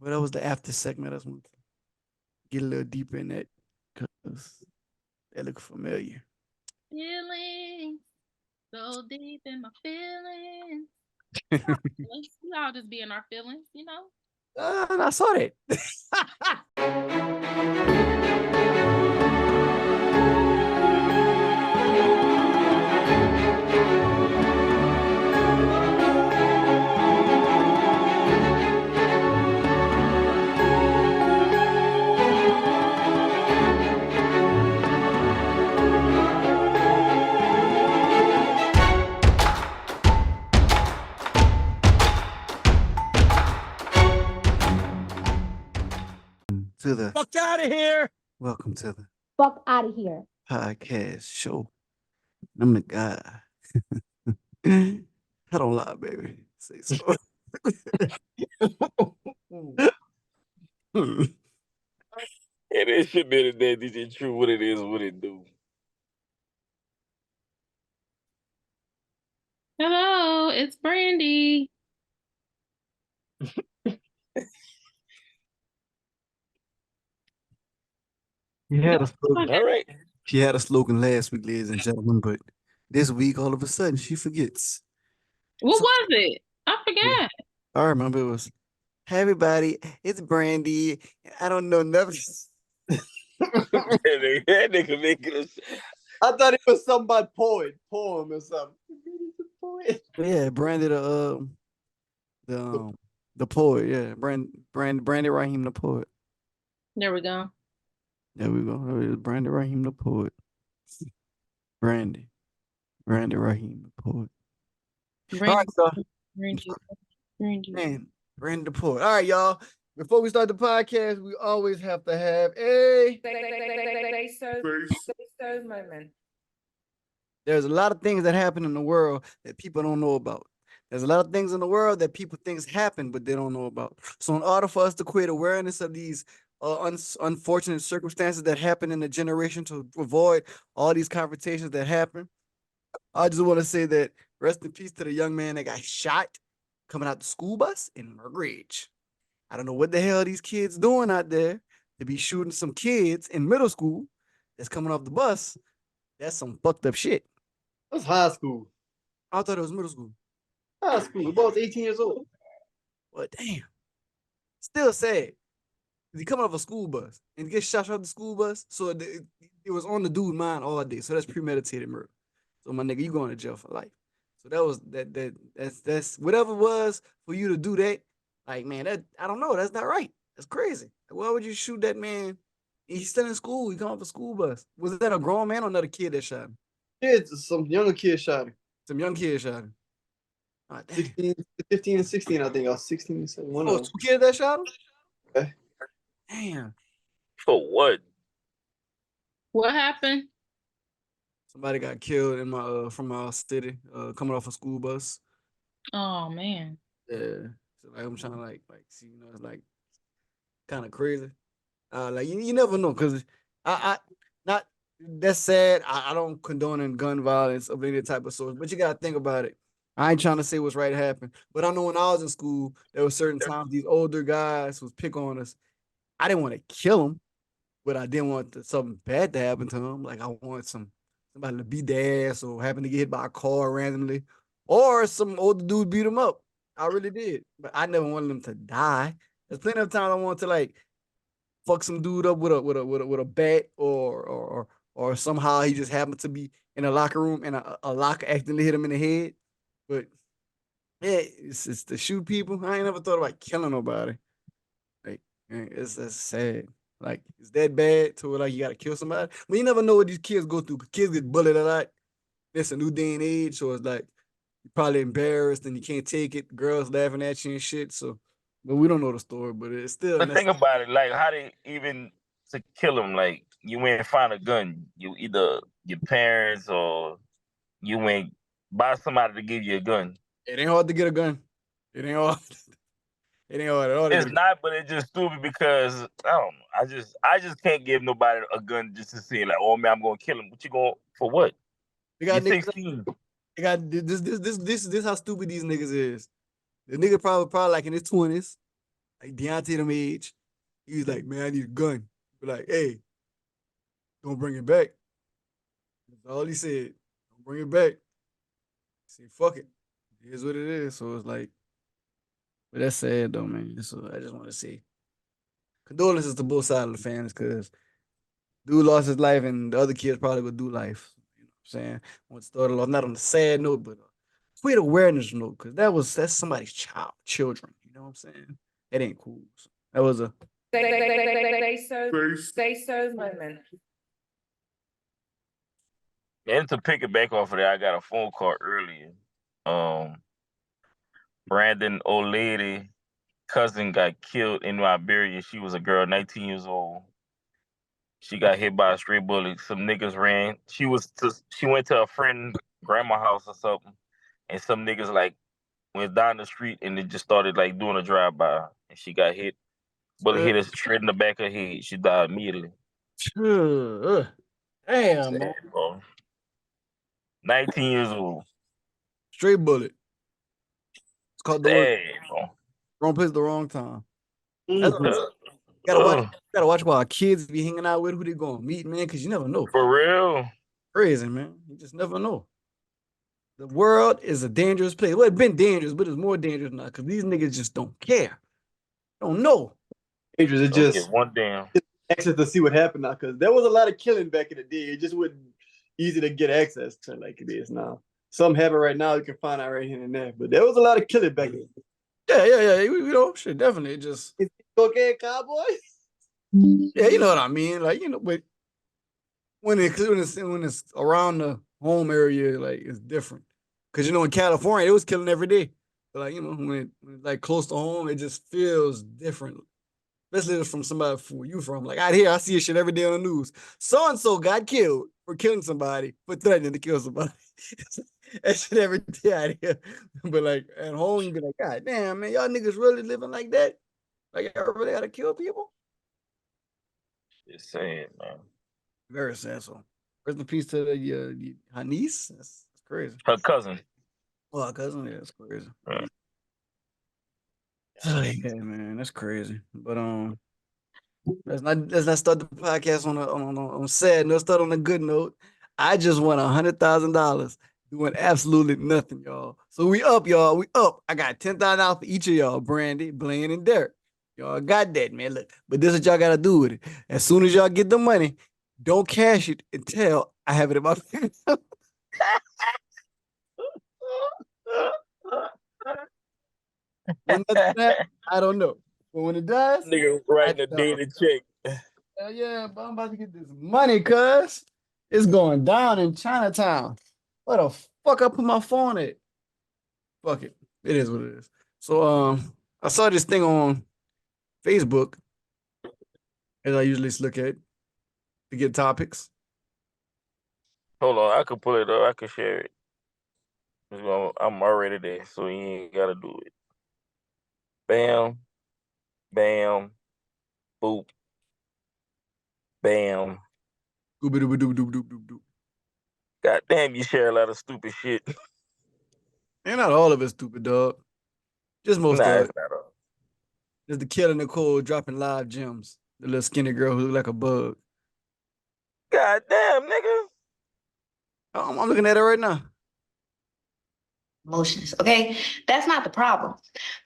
Well, that was the after segment. I just want to get a little deeper in that because that look familiar. Feelings so deep in my feelings. We all just be in our feelings, you know. And I saw that. To the Fuck out of here. welcome to the Fuck out of here. podcast show. I'm the guy. I don't lie, baby. Say so. It is shit better than this is true. What it is, what it do. Hello, it's Brandi. She had a slogan. All right. She had a slogan last week, ladies and gentlemen, but this week all of a sudden she forgets. What So- was it? I forgot. I remember it was, "Hey everybody, it's Brandi. I don't know nothing." That nigga making us. I thought it was something about poem or something. Yeah, Brandi the poet. Yeah, Brandi Raheem the poet. There we go. There we go. Brandi Raheem the poet. Brandi Raheem the poet. All right, y'all. Brandi. Man, Brandi the poet. All right, y'all. Before we start the podcast, we always have to have a. So moment. There's a lot of things that happen in the world that people don't know about. There's a lot of things in the world that people think happen, but they don't know about. So in order for us to create awareness of these unfortunate circumstances that happen in the generation to avoid all these confrontations that happen, I just want to say that rest in peace to the young man that got shot coming out the school bus in Ridge. I don't know what the hell these kids doing out there to be shooting some kids in middle school that's coming off the bus. That's some fucked up shit. That's high school. I thought it was middle school. High school. The boy's 18 years old. But damn, still sad. He coming off a school bus and gets shot off the school bus. So it was on the dude's mind all day. So that's premeditated murder. So my nigga, you going to jail for life. So that was that's whatever it was for you to do that. Like, man, that I don't know. That's not right. That's crazy. Why would you shoot that man? He's still in school. He come off a school bus. Was that a grown man or another kid that shot him? Kids, some younger kids shot him. Some young kid shot him. Oh, 15 and 16, I think. I was 16 and 17. Oh, 2 kids that shot him? Okay. Damn. For what? What happened? Somebody got killed in my from our city, coming off a school bus. Oh man. Yeah. So like I'm trying to like see, it's like kind of crazy. Like you never know, because I not that's sad. I don't condone in gun violence of any type of sort, but you gotta think about it. I ain't trying to say what's right happened, but I know when I was in school, there were certain times these older guys would pick on us. I didn't want to kill them, but I didn't want something bad to happen to them. Like I want somebody to beat their ass or happen to get hit by a car randomly, or some older dude beat them up. I really did, but I never wanted them to die. There's plenty of times I want to like fuck some dude up with a bat or somehow he just happened to be in a locker room and a locker accidentally hit him in the head. But yeah, it's to shoot people. I ain't never thought about killing nobody. Like it's sad. Like it's that bad to where like you gotta kill somebody. But you never know what these kids go through. Kids get bullied a lot. It's a new day and age, so it's like you're probably embarrassed and you can't take it. Girls laughing at you and shit. So, but we don't know the story. But it's still. But think about it. Like, how they even to kill him? Like, you went and find a gun. You either your parents or you went buy somebody to give you a gun. It ain't hard to get a gun. It ain't hard. It ain't hard at all. It's not, but it's just stupid because I don't know. I just can't give nobody a gun just to say like, oh man, I'm gonna kill him. What you going for? What? They got You're niggas, 16. they got this how stupid these niggas is. The nigga probably like in his 20s. like Deontay them age. He was like, man, I need a gun. Be like, hey, don't bring it back. That's all he said. Don't bring it back. Say, fuck it. It is what it is. So it's like, but that's sad though, man. So I just want to say condolences to both sides of the fans because dude lost his life and the other kids probably would do life. You know what I'm saying? I want to start off not on a sad note, but sweet awareness note, because that's somebody's children. You know what I'm saying? That ain't cool. So that was a Sayso moment. And to pick it back off of that, I got a phone call earlier. Brandon old lady cousin got killed in Liberia. She was a girl, 19 years old. She got hit by a stray bullet. Some niggas ran. She went to a friend grandma house or something, and some niggas like went down the street and they just started like doing a drive by, and she got hit. Bullet hit her straight in the back of her head. She died immediately. damn, Sad, man. bro. 19 years old. Straight bullet. It's called the word Sad, bro. wrong place, the wrong time. That's what I'm saying. Uh, Gotta watch. uh, Gotta watch what our kids be hanging out with. Who they gonna meet, man? Because you never know. for real. Crazy, man. You just never know. The world is a dangerous place. Well, it's been dangerous, but it's more dangerous now because these niggas just don't care. Don't know. Dangerous. It Don't get just one damn. access to see what happened now, because there was a lot of killing back in the day. It just wasn't easy to get access to like it is now. Some have it right now. You can find out right here and there, but there was a lot of killing back then. Yeah. You know, shit, definitely. Just Okay, cowboy. yeah, you know what I mean. Like you know, but when it's around the home area, like it's different. Cause you know in California it was killing every day. But like you know when it's like close to home, it just feels different. Especially from somebody where you from. Like out here, I see a shit every day on the news. So and so got killed for killing somebody, for threatening to kill somebody. That shit every day out here. But like at home, you be like, God damn, man, y'all niggas really living like that? Like y'all really gotta kill people? It's sad, man. Very sad. So rest in peace to her niece. That's crazy. Her cousin. Well, her cousin, yeah, that's crazy. Yeah. Yeah, man, that's crazy. But let's not start the podcast on sad note. Start on a good note. I just won $100,000 doing absolutely nothing, y'all. So we up, y'all. We up. I got $10,000 for each of y'all, Brandi, Blaine, and Derek. Y'all got that, man. Look, but this is what y'all gotta do with it. As soon as y'all get the money, don't cash it until I have it in my bank. When that happens, I don't know. But when it does, Nigga I writing a know. daily check. Hell yeah, but I'm about to get this money, cuz it's going down in Chinatown. Where the fuck I put my phone at? Fuck it. It is what it is. So I saw this thing on Facebook, as I usually look at to get topics. Hold on, I could pull it up. I could share it. I'm already there, so you ain't gotta do it. Bam, bam, boop, bam. Doop-a-doop-a-doop-a-doop-a-doop-a-doop. God damn, you share a lot of stupid shit. And not all of it stupid, dog. Just most Nah, of it's it. not all. There's the killer Nicole dropping live gems. The little skinny girl who looked like a bug. God damn, nigga. I'm looking at it right now. Emotions. Okay, that's not the problem.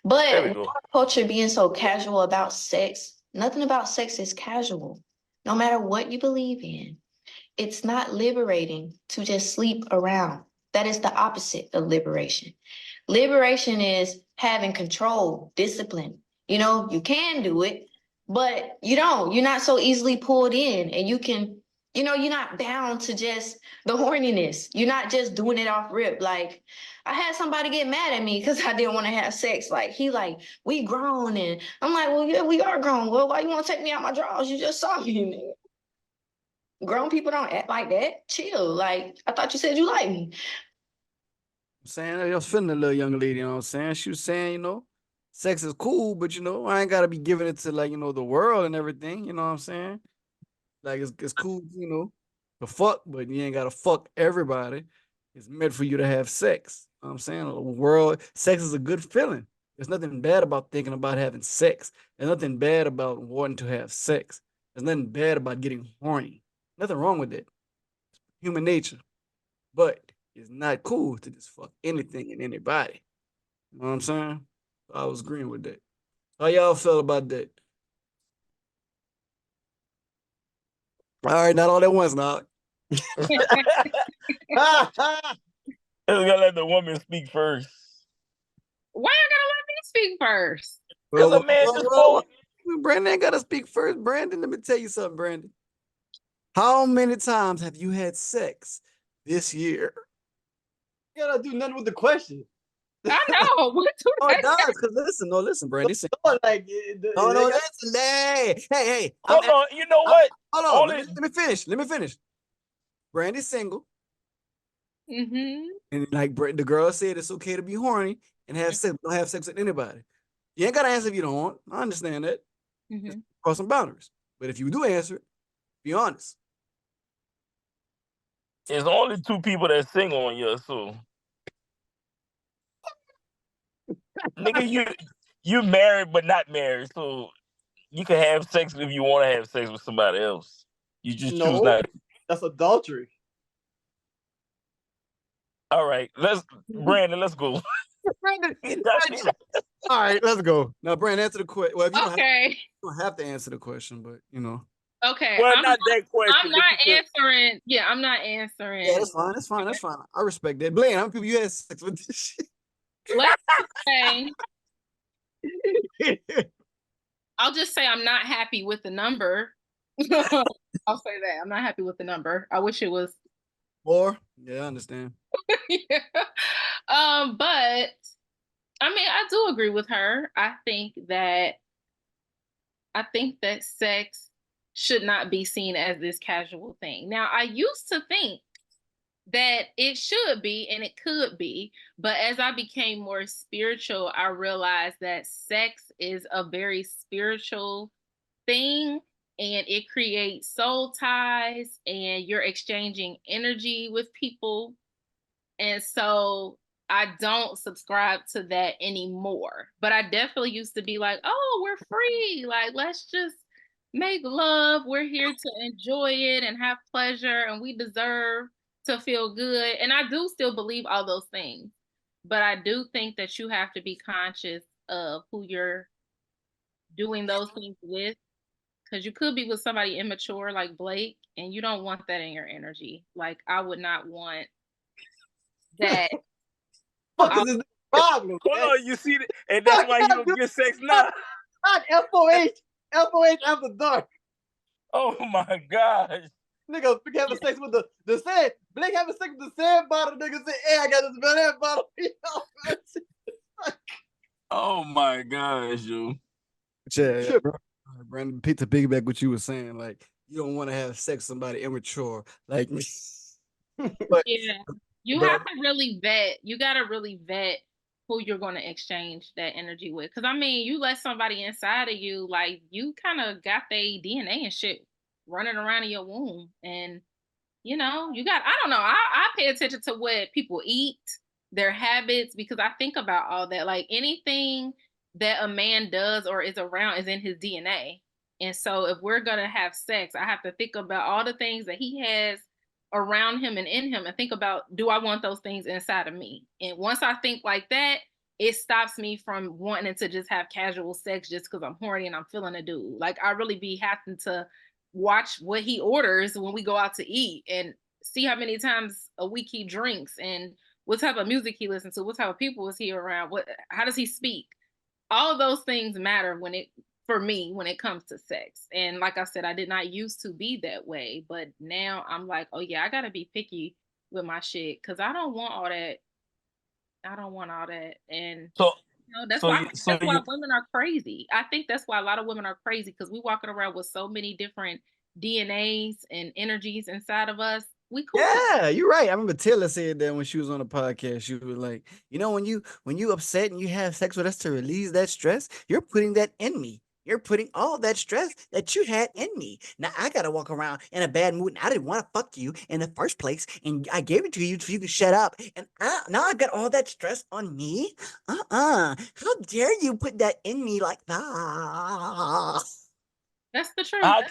There we But go. with our culture being so casual about sex, nothing about sex is casual. No matter what you believe in, it's not liberating to just sleep around. That is the opposite of liberation. Liberation is having control, discipline. You know, you can do it, but you don't. You're not so easily pulled in, and you can, you know, you're not bound to just the horniness. You're not just doing it off rip. Like, I had somebody get mad at me because I didn't want to have sex. Like, we grown, and I'm like, well, yeah, we are grown. Well, why you want to take me out my drawers? You just saw me, nigga. Grown people don't act like that. Chill. Like, I thought you said you liked me. I'm saying I was feeling the little young lady, you know what I'm saying? She was saying, you know, sex is cool, but you know, I ain't gotta be giving it to like, you know, the world and everything, you know what I'm saying? Like it's cool, you know, to fuck, but you ain't gotta fuck everybody. It's meant for you to have sex. You know what I'm saying? The world, sex is a good feeling. There's nothing bad about thinking about having sex. There's nothing bad about wanting to have sex. There's nothing bad about getting horny. Nothing wrong with it. Human nature. But it's not cool to just fuck anything and anybody. You know what I'm saying? I was agreeing with that. How y'all feel about that? All right, not all at once now. Let's gotta let the woman speak first. Why you gotta let me speak first? Because a man just spoke. Brandon ain't gotta speak first. Brandon, let me tell you something, Brandon. How many times have you had sex this year? You gotta do nothing with the question. I know. What do Oh, they it does, because listen, Brandon. Like, Listen, hey. Hold on, you know what? Hold on, let me finish. Brandy's single, and like the girl said, it's okay to be horny and have sex. Don't have sex with anybody. You ain't gotta answer if you don't want. I understand that. Just cross some boundaries. But if you do answer it, be honest. There's only 2 people that single on here, so nigga, you married but not married, so you can have sex if you want to have sex with somebody else. You just choose not. That's adultery. All right, Brandon, let's go. Brandon, all right, let's go. Now, Brandon, answer the question. Well, if you Okay. don't have to answer the question, but you know. Okay. Well, not that question. I'm not answering. Yeah, I'm not answering. Yeah, that's fine. I respect that. Blaine, how many people you had sex with this shit? Let's say I'll just say I'm not happy with the number. I'll say that. I'm not happy with the number. I wish it was more. Yeah, I understand. Yeah. But I mean, I do agree with her. I think that sex should not be seen as this casual thing. Now, I used to think that it should be and it could be, but as I became more spiritual, I realized that sex is a very spiritual thing, and it creates soul ties, and you're exchanging energy with people. And so I don't subscribe to that anymore. But I definitely used to be like, oh, we're free. Like, let's just make love. We're here to enjoy it and have pleasure, and we deserve to feel good. And I do still believe all those things. But I do think that you have to be conscious of who you're doing those things with. Because you could be with somebody immature like Blake, and you don't want that in your energy. Like, I would not want that. Fuck is this problem? Hold on, you see that? And that's why you don't get sex now. Not FOH after dark. Oh my gosh. Nigga, Blake having sex with the sand. Blake having sex with the sand bottle. Nigga say, hey, I got this banana bottle. Oh my gosh, yo. Yeah, Brandon, to piggyback what you were saying, like you don't want to have sex with somebody immature, like. But yeah, you have to really vet. You got to really vet who you're going to exchange that energy with. Because I mean, you let somebody inside of you, like you kind of got their DNA and shit running around in your womb, and you know, you got. I don't know. I pay attention to what people eat, their habits, because I think about all that. Like anything that a man does or is around is in his DNA. And so if we're going to have sex, I have to think about all the things that he has around him and in him and think about, do I want those things inside of me? And once I think like that, it stops me from wanting to just have casual sex just because I'm horny and I'm feeling a dude. Like I really be having to watch what he orders when we go out to eat and see how many times a week he drinks and what type of music he listens to, what type of people is he around, how does he speak? All of those things matter for me when it comes to sex. And like I said, I did not used to be that way, but now I'm like, oh yeah, I gotta be picky with my shit because I don't want all that. I don't want all that. And so that's why women are crazy. I think that's why a lot of women are crazy because we walking around with so many different DNAs and energies inside of us. We cool. Yeah, you're right. I remember Taylor said that when she was on the podcast. She was like, you know, when you upset and you have sex with us to release that stress, you're putting that in me. you're putting all that stress that you had in me. Now I gotta walk around in a bad mood, and I didn't want to fuck you in the first place, and I gave it to you so you could shut up. And now I got all that stress on me. How dare you put that in me like that? That's the truth. How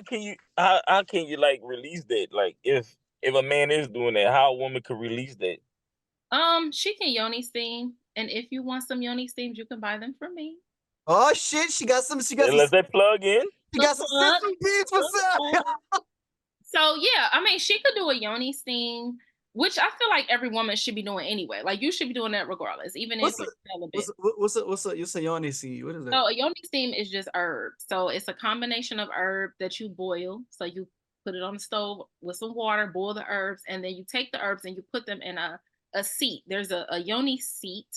can you like release that? Like if a man is doing that, how a woman could release that? She can yoni steam, and if you want some yoni steams, you can buy them from me. Oh shit, she got some. Let that plug in. She got some sister beads for sale. So yeah, I mean, she could do a yoni steam, which I feel like every woman should be doing anyway. Like you should be doing that regardless, even if you're celibate. What's a yoni steam? What is that? So a yoni steam is just herbs. So it's a combination of herb that you boil. So you put it on the stove with some water, boil the herbs, and then you take the herbs and you put them in a seat. There's a yoni seat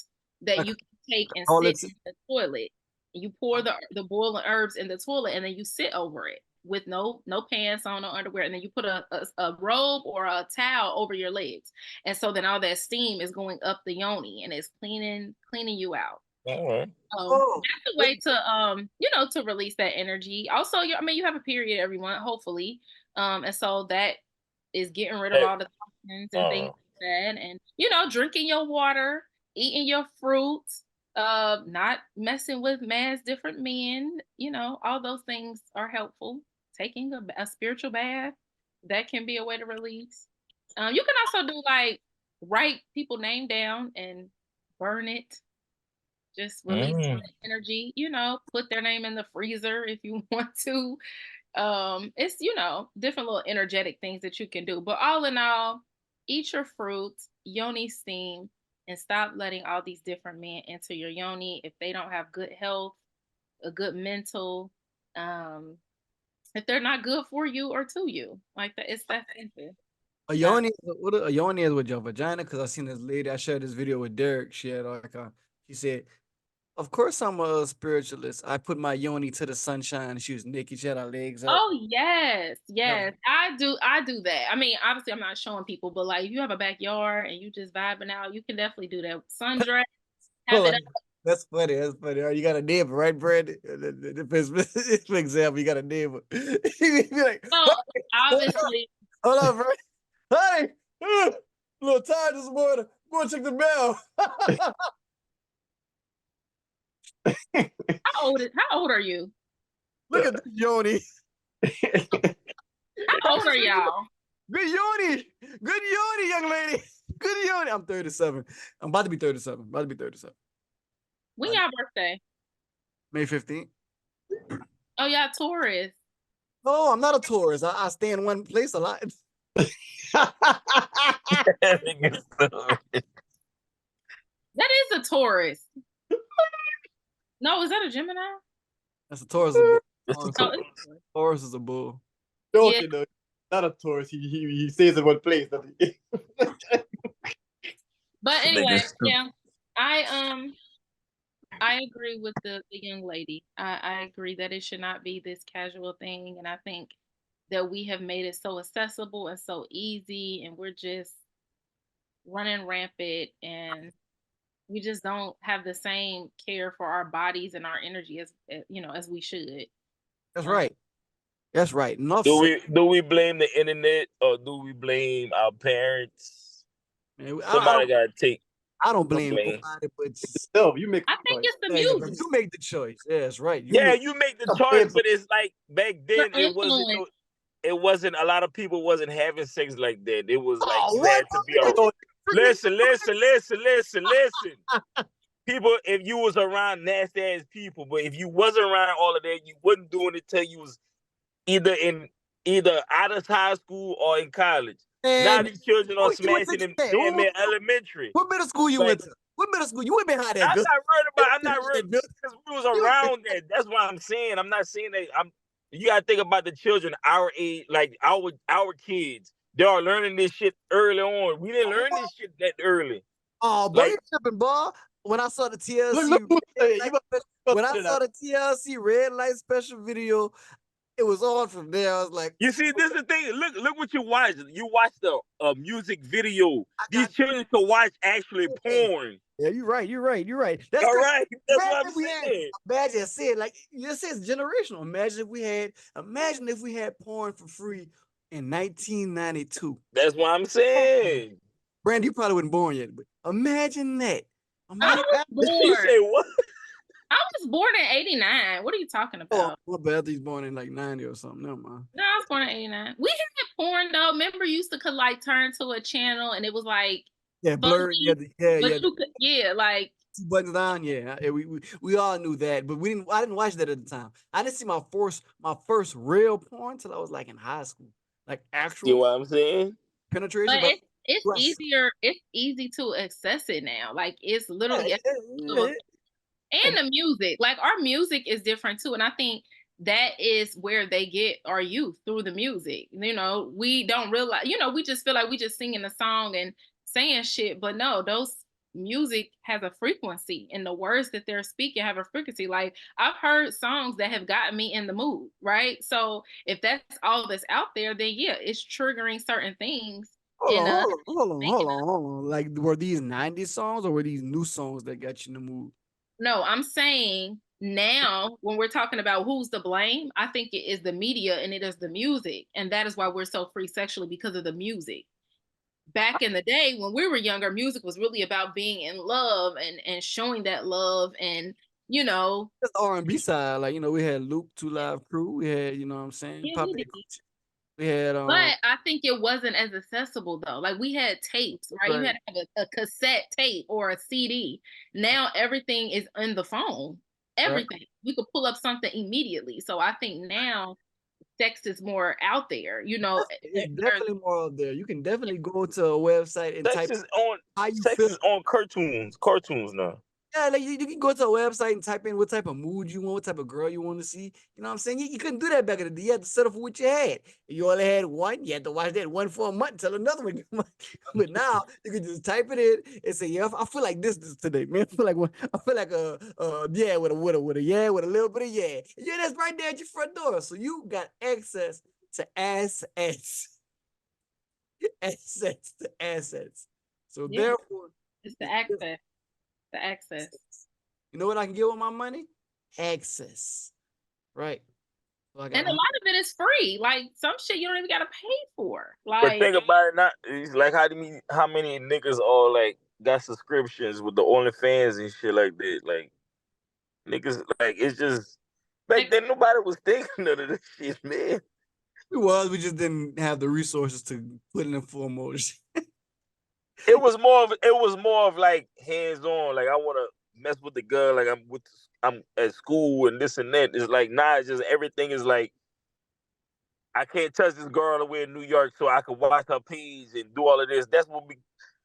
that you can take and sit in the toilet. You pour the boiling herbs in the toilet, and then you sit over it with no pants on, no underwear, and then you put a robe or a towel over your legs, and so then all that steam is going up the yoni and it's cleaning you out. All right. That's a way to to release that energy. Also, I mean, you have a period every month, hopefully, and so that is getting rid of all the toxins and things like that, and drinking your water, eating your fruits, not messing with man's different men. All those things are helpful. Taking a spiritual bath, that can be a way to release. You can also do like write people name down and burn it. Just release energy, put their name in the freezer if you want to. It's, different little energetic things that you can do. But all in all, eat your fruits, yoni steam, and stop letting all these different men enter your yoni if they don't have good health, a good mental, if they're not good for you or to you. Like that, it's that simple. A yoni is with your vagina, because I seen this lady. I shared this video with Derek. She had she said, "Of course I'm a spiritualist. I put my yoni to the sunshine." She was naked. She had her legs up. Oh yes. I do that. I mean, obviously I'm not showing people, but like if you have a backyard and you just vibing out, you can definitely do that. Sundress, have it up. That's funny. You got a neighbor, right, Brandi? For example, you got a neighbor. You be like, obviously. Hold on, bro. Hey, a little tired this morning. Go and check the mail. How old are you? Look at this yoni. How old are y'all? Good yoni, young lady. Good yoni. I'm 37. I'm about to be 37. When y'all birthday? May 15th. Oh, y'all Taurus. No, I'm not a Taurus. I stay in one place a lot. That is a Taurus. No, is that a Gemini? That's a Taurus. Taurus is a bull. Okay, no, not a Taurus. He stays in one place. But anyway, yeah, I agree with the young lady. I agree that it should not be this casual thing, and I think that we have made it so accessible and so easy, and we're just running rampant, and we just don't have the same care for our bodies and our energy as we should. That's right. That's right. Do we blame the internet, or do we blame our parents? Man, Somebody gotta take. I don't blame nobody, but yourself. You make. I think it's the music. You make the choice. Yeah, that's right. You make the choice, but it's like back then it wasn't. A lot of people wasn't having sex like that. It was like you had to be around. Listen. People, if you was around nasty ass people, but if you wasn't around all of that, you wasn't doing it till you was either out of high school or in college. Now these children are smashing them damn in elementary. What middle school you went to? What middle school? You went behind that. I'm not worried because we was around that. That's what I'm saying. I'm not saying that. You gotta think about the children our age, like our kids. They are learning this shit early on. We didn't learn this shit that early. Oh, boy, you tripping, boy. When I saw the TLC, when I saw the TLC red light special video, it was on from there. I was like, You see, this is the thing. Look what you watch. You watch the music video. I These got children can watch actually porn. yeah, you're right. You're right. You're right. That's All crazy. right, that's Imagine what I'm if we had, saying. imagine I said, like you said, it's generational. Imagine if we had porn for free in 1992. That's what I'm saying. Brandi, you probably wasn't born yet, but imagine that. I Imagine was You born. say what? I was born in '89. What are you talking about? my bad. He's born in like 90 or something. Never mind. No, I was born in '89. We had porn though. Remember, you used to could like turn to a channel and it was like Yeah, blurred. funky, Yeah, but yeah. you could, yeah, like Two buttons down. Yeah, we all knew that, but we didn't. I didn't watch that at the time. I didn't see my first real porn till I was like in high school, like You know actual what I'm saying? penetration. but But it's Well, easier. It's easy to access it now. Like it's literally yeah. and the music. Like our music is different too, and I think that is where they get our youth through the music. You know, we don't realize. You know, we just feel like we just singing a song and saying shit, but no, those music has a frequency, and the words that they're speaking have a frequency. Like I've heard songs that have gotten me in the mood, right? So if that's all that's out there, then yeah, it's triggering certain things in us. Hold on. Like, were these 90s songs or were these new songs that got you in the mood? No, I'm saying now when we're talking about who's to blame, I think it is the media and it is the music. And that is why we're so free sexually, because of the music. Back in the day when we were younger, music was really about being in love and showing that love and you know. That's the R&B side. Like, we had Luke, Two Live Crew. We had, you know what I'm saying? Yeah, Pop we That did. Coochie. We had But I think it wasn't as accessible though. Like we had tapes, right? You had to have a cassette tape or a CD. Now everything is in the phone. Everything. We could pull up something immediately. So I think now sex is more out there. You know, it's definitely more out there. You can definitely go to a website and type how you Sex feel. is on cartoons now. Yeah, like you can go to a website and type in what type of mood you want, what type of girl you want to see. You know what I'm saying? You couldn't do that back in the day. You had to settle for what you had. If you only had one, you had to watch that one for a month until another one. But now you can just type it in and say, yeah, I feel like this today, man. I feel like yeah with a little bit of yeah. Yeah, that's right there at your front door. So you got access to assets. Assets to assets. So therefore, it's the access. The access. You know what I can get with my money? Access. Right. So And a lot of it is free. Like some shit you don't even gotta pay for. Like, but think about it, it's like how many niggas all like got subscriptions with the OnlyFans and shit like that. Like niggas, like it's just back then nobody was thinking of this shit, man. We just didn't have the resources to put it in full motion. It was more of like hands on. Like I want to mess with the girl. Like I'm at school and this and that. It's like it's just everything is like I can't touch this girl away in New York, so I can watch her page and do all of this. That's what we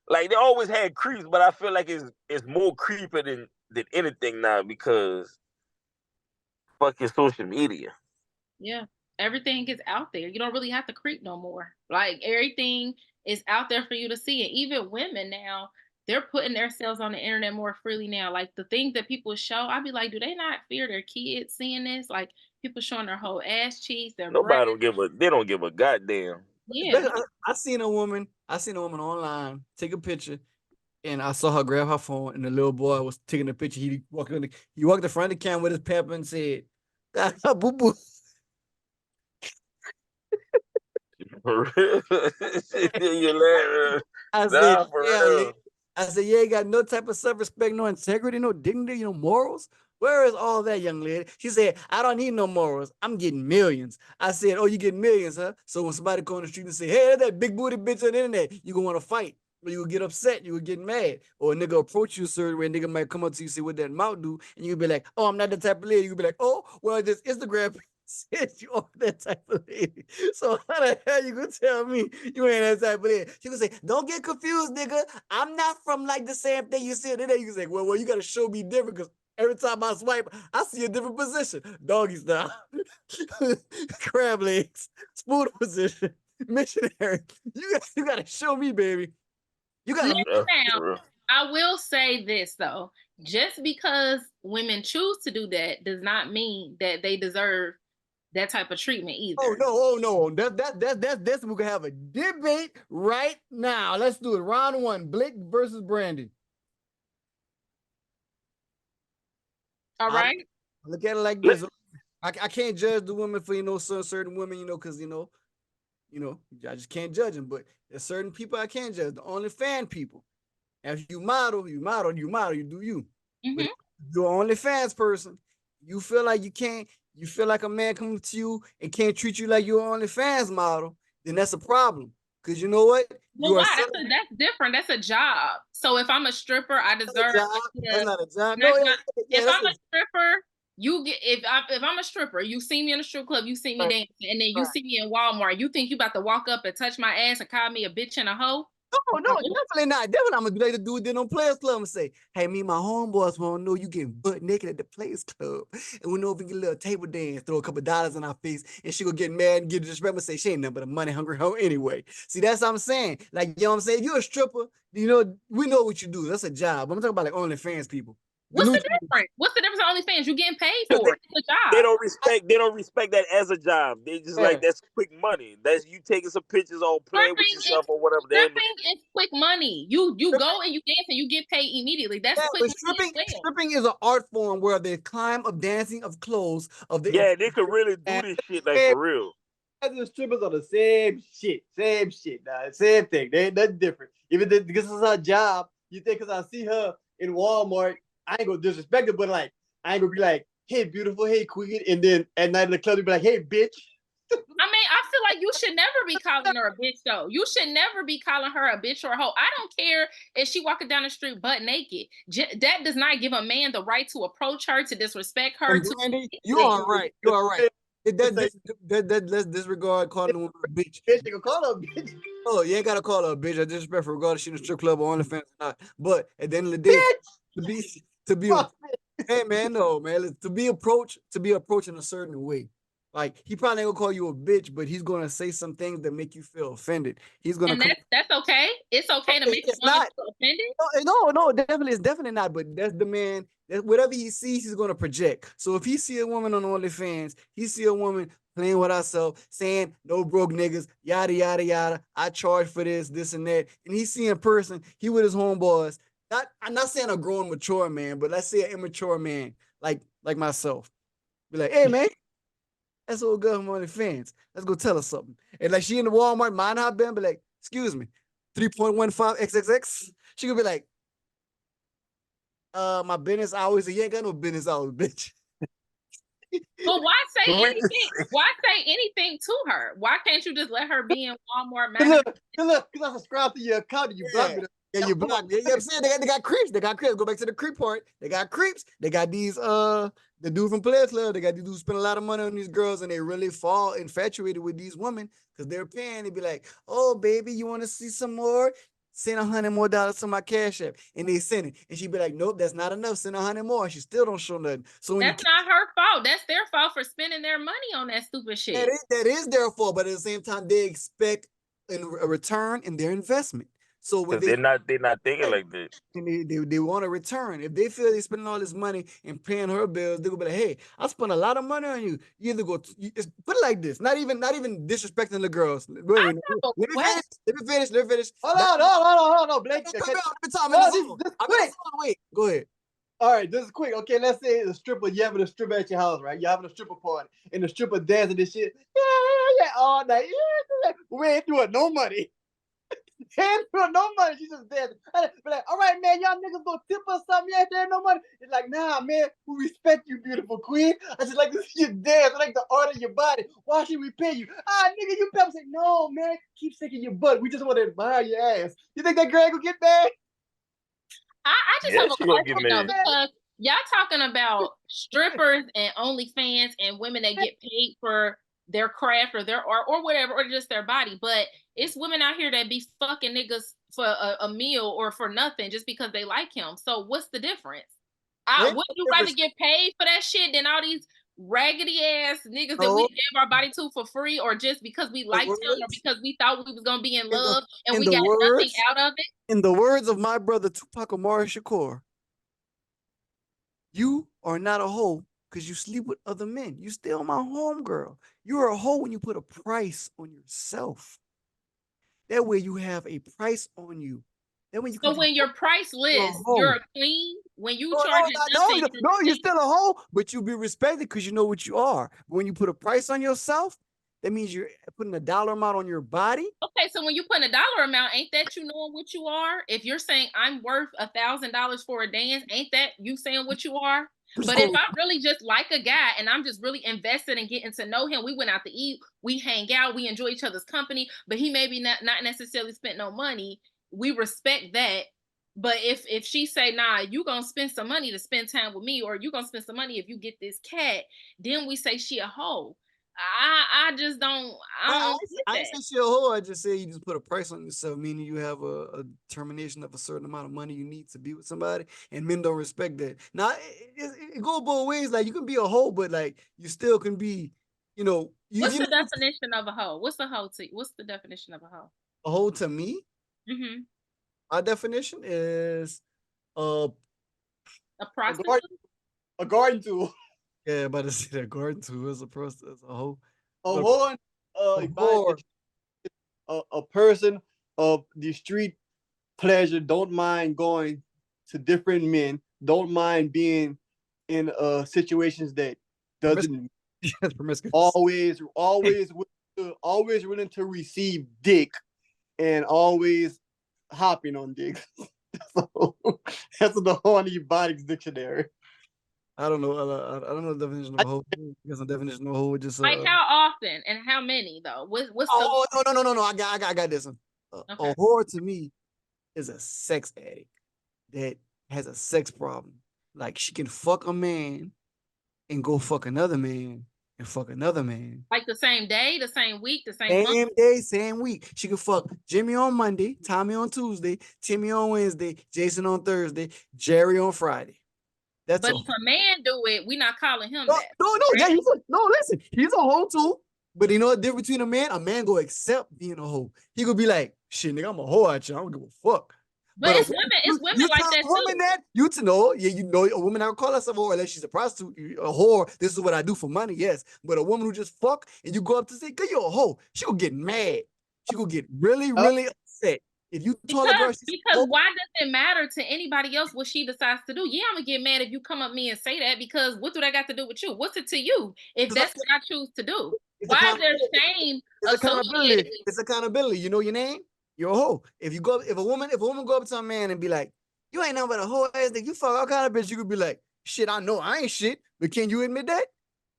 like. They always had creeps, but I feel like it's more creepy than anything now because fucking social media. Yeah, everything is out there. You don't really have to creep no more. Like everything is out there for you to see. And even women now, they're putting themselves on the internet more freely now. Like the things that people show, I'd be like, do they not fear their kids seeing this? Like people showing their whole ass cheeks, their Nobody don't give a goddamn. Yeah. I seen a woman online take a picture, and I saw her grab her phone, and the little boy was taking the picture. He walked in front of the camera with his pepper and said, "Boo boo." For real. I said, yeah. I said, yeah, you got no type of self-respect, no integrity, no dignity, no morals. Where is all that, young lady? She said, I don't need no morals. I'm getting millions. I said, oh, you getting millions, huh? So when somebody go on the street and say, hey, that big booty bitch on the internet, you gonna want to fight. Or you will get upset, you will get mad. Or a nigga approach you a certain way, a nigga might come up to you and say, what that mouth do? And you'll be like, oh, I'm not the type of lady. You'll be like, oh, well, this Instagram said you are that type of lady. So how the hell you gonna tell me you ain't that type of lady? She gonna say, don't get confused, nigga. I'm not from like the same thing you said today. You can say, well, you gotta show me different because every time I swipe, I see a different position. Doggy style, crab legs, spoon position, missionary. You gotta show me, baby. You gotta. Now, I will say this though. Just because women choose to do that does not mean that they deserve that type of treatment either. Oh no. That's we can have a debate right now. Let's do it. Round one, Blake versus Brandi. All right. Look at it like this. I can't judge the women for certain women, because I just can't judge them. But there's certain people I can't judge. The only fan people. If you model, you do you. But if you're an OnlyFans person, you feel like you feel like a man comes to you and can't treat you like you're an OnlyFans model, then that's a problem. Because you know what? Well, why? That's different. That's a job. So if I'm a stripper, I deserve. That's not a job. No, if I'm a stripper, you get if I'm a stripper, you see me in a strip club, you see me dancing, and then you see me in Walmart, you think you about to walk up and touch my ass and call me a bitch and a hoe? No, definitely not. Definitely, I'm gonna do like the dude did on Players Club and say, "Hey, me and my homeboys want to know you getting butt naked at the Players Club, and we know if we get a little table dance, throw a couple dollars in our face, and she gonna get mad and get disrespectful and say she ain't nothing but a money hungry hoe anyway." See, that's what I'm saying. Like, you know what I'm saying? If you're a stripper, we know what you do. That's a job. I'm talking about like OnlyFans people. What's the difference? What's the difference on OnlyFans? You getting paid for it. It's a job. They don't respect that as a job. They just like that's quick money. That's you taking some pictures on playing with yourself or whatever. Stripping is quick money. You go and you dance and you get paid immediately. That's quick money. Stripping is an art form where the climb of dancing of clothes of the they could really do this shit like for real. The strippers are the same shit, nah, same thing. They ain't nothing different. Even because it's her job, you think because I see her in Walmart, I ain't gonna disrespect her, but like I ain't gonna be like, "Hey, beautiful, hey, queen," and then at night in the club, you be like, "Hey, bitch." I mean, I feel like you should never be calling her a bitch, though. You should never be calling her a bitch or a hoe. I don't care if she walking down the street butt naked. That does not give a man the right to approach her, to disrespect her. You are right. You are right. Let's disregard calling the woman a bitch. You can call her a bitch. Oh, you ain't gotta call her a bitch. I disrespect her regardless she in a strip club or OnlyFans or not. But at the end of the day, hey man, no man, to be approached in a certain way. Like he probably ain't gonna call you a bitch, but he's gonna say some things that make you feel offended. He's gonna. And that's okay. It's okay to make a woman feel offended. No, definitely, it's definitely not. But that's the man. Whatever he sees, he's gonna project. So if he see a woman on OnlyFans, he see a woman playing with herself, saying no broke niggas, yada yada yada. I charge for this, and that. And he see in person, he with his homeboys. I'm not saying a grown mature man, but let's say an immature man like myself. Be like, hey man. That's old girl from OnlyFans. Let's go tell her something. And like she in the Walmart, mind her been, be like, excuse me, 3.15 XXX. She could be like, my business hours. You ain't got no business hours, bitch. But why say anything? Why say anything to her? Why can't you just let her be in Walmart? Look, because I subscribe to your account and you block me. Yeah, you block me. You know what I'm saying? They got creeps. They got creeps. Go back to the creep part. They got creeps. They got these the dude from Players Club. They got these dudes spend a lot of money on these girls and they really fall infatuated with these women because they're paying. They be like, oh baby, you want to see some more? Send $100 more to my Cash App. And they send it. And she be like, nope, that's not enough. Send $100 more. And she still don't show nothing. So that's not her fault. That's their fault for spending their money on that stupid shit. That is their fault, but at the same time, they expect a return in their investment. So when they're not thinking like that. And they want to return. If they feel they're spending all this money and paying her bills, they're gonna be like, hey, I spent a lot of money on you. You either put it like this, not even disrespecting the girls. Let me finish. Hold on, Blake. Wait, go ahead. All right, this is quick. Okay, let's say the stripper, you having a stripper at your house, right? You're having a stripper party, and the stripper dancing this shit, yeah, all night. Yeah. We ain't doing no money. Ain't doing no money. She just dancing. Be like, all right, man, y'all niggas gonna tip us something? Yeah, there ain't no money. It's like, nah, man, we respect you, beautiful queen. I just like to see you dance. I like the art of your body. Why should we pay you? Nigga, you pay. Say, no, man, keep sticking your butt. We just want to admire your ass. You think that girl gonna get mad? I just have a question though, because y'all talking about strippers and OnlyFans and women that get paid for their craft or their art or whatever, or just their body. But it's women out here that be fucking niggas for a meal or for nothing just because they like him. So what's the difference? Would you rather get paid for that shit than all these raggedy ass niggas that we gave our body to for free, or just because we liked him or because we thought we was gonna be in love and we got nothing out of it? In the words of my brother Tupac Amaru Shakur, you are not a hoe because you sleep with other men. You still my homegirl. You're a hoe when you put a price on yourself. That way you have a price on you. That way you So can when you're you're a priceless, hoe. you're a queen. When you No, charge no, it no, nothing, you're a no, you're queen. still a hoe, but you be respected because you know what you are. But when you put a price on yourself, that means you're putting a dollar amount on your body. Okay, so when you put a dollar amount, ain't that you knowing what you are? If you're saying I'm worth $1,000 for a dance, ain't that you saying what you are? But if I really just like a guy and I'm just really invested in getting to know him, we went out to eat, we hang out, we enjoy each other's company, but he maybe not necessarily spent no money. We respect that. But if she say, nah, you gonna spend some money to spend time with me, or you gonna spend some money if you get this cat, then we say she a hoe. I just don't get I that. ain't say she a hoe. I just say you just put a price on yourself, meaning you have a determination of a certain amount of money you need to be with somebody, and men don't respect that. Now it go both ways. Like you can be a hoe, but like you still can be, What's you the know, definition of a hoe? What's the hoe to you? What's the definition of a hoe? a hoe to me. Mm-hmm. Our definition is uh A A garden, prostitute? a garden tool. yeah, about to say that garden too as a person as a hoe. A But whore, a by whore, a person of the street pleasure, don't mind going to different men, don't mind being in situations that doesn't yes, promiscuous. always willing to receive dick and always hopping on dick. So that's the horny bodies dictionary. I don't know. I don't know the definition of a hoe. Because the definition of a hoe is just Like how often and how many though? What's the no. I got this one. A okay? whore to me is a sex addict that has a sex problem. Like she can fuck a man and go fuck another man and fuck another man. Like the same day, the same week, the same month? Same day, same week. She can fuck Jimmy on Monday, Tommy on Tuesday, Timmy on Wednesday, Jason on Thursday, Jerry on Friday. That's But a if a man do it, we not calling him no, that. no. Yeah, Right? listen, he's a hoe too. But you know the difference between a man? A man go accept being a hoe. He gonna be like, shit, nigga, I'm a hoe out you. I don't give a fuck. But But a it's woman, women, it's women you like tell that a woman too. that, you to know, yeah, you know, a woman not gonna call herself a whore unless she's a prostitute, a whore. This is what I do for money, yes. But a woman who just fuck and you go up to say, girl, you're a hoe. She gonna get mad. She gonna get really, Oh, really upset. If you told a girl Because she's a because hoe, why does it matter to anybody else what she decides to do? Yeah, I'm gonna get mad if you come up to me and say that because what do that got to do with you? What's it to you if that's what I choose to do? it's Why is there accountability. shame It's accountability. associated? It's accountability. You know your name? You're a hoe. If a woman go up to a man and be like, you ain't nothing but a hoe ass nigga, you fuck all kind of bitch, you could be like, shit, I know I ain't shit. But can you admit that?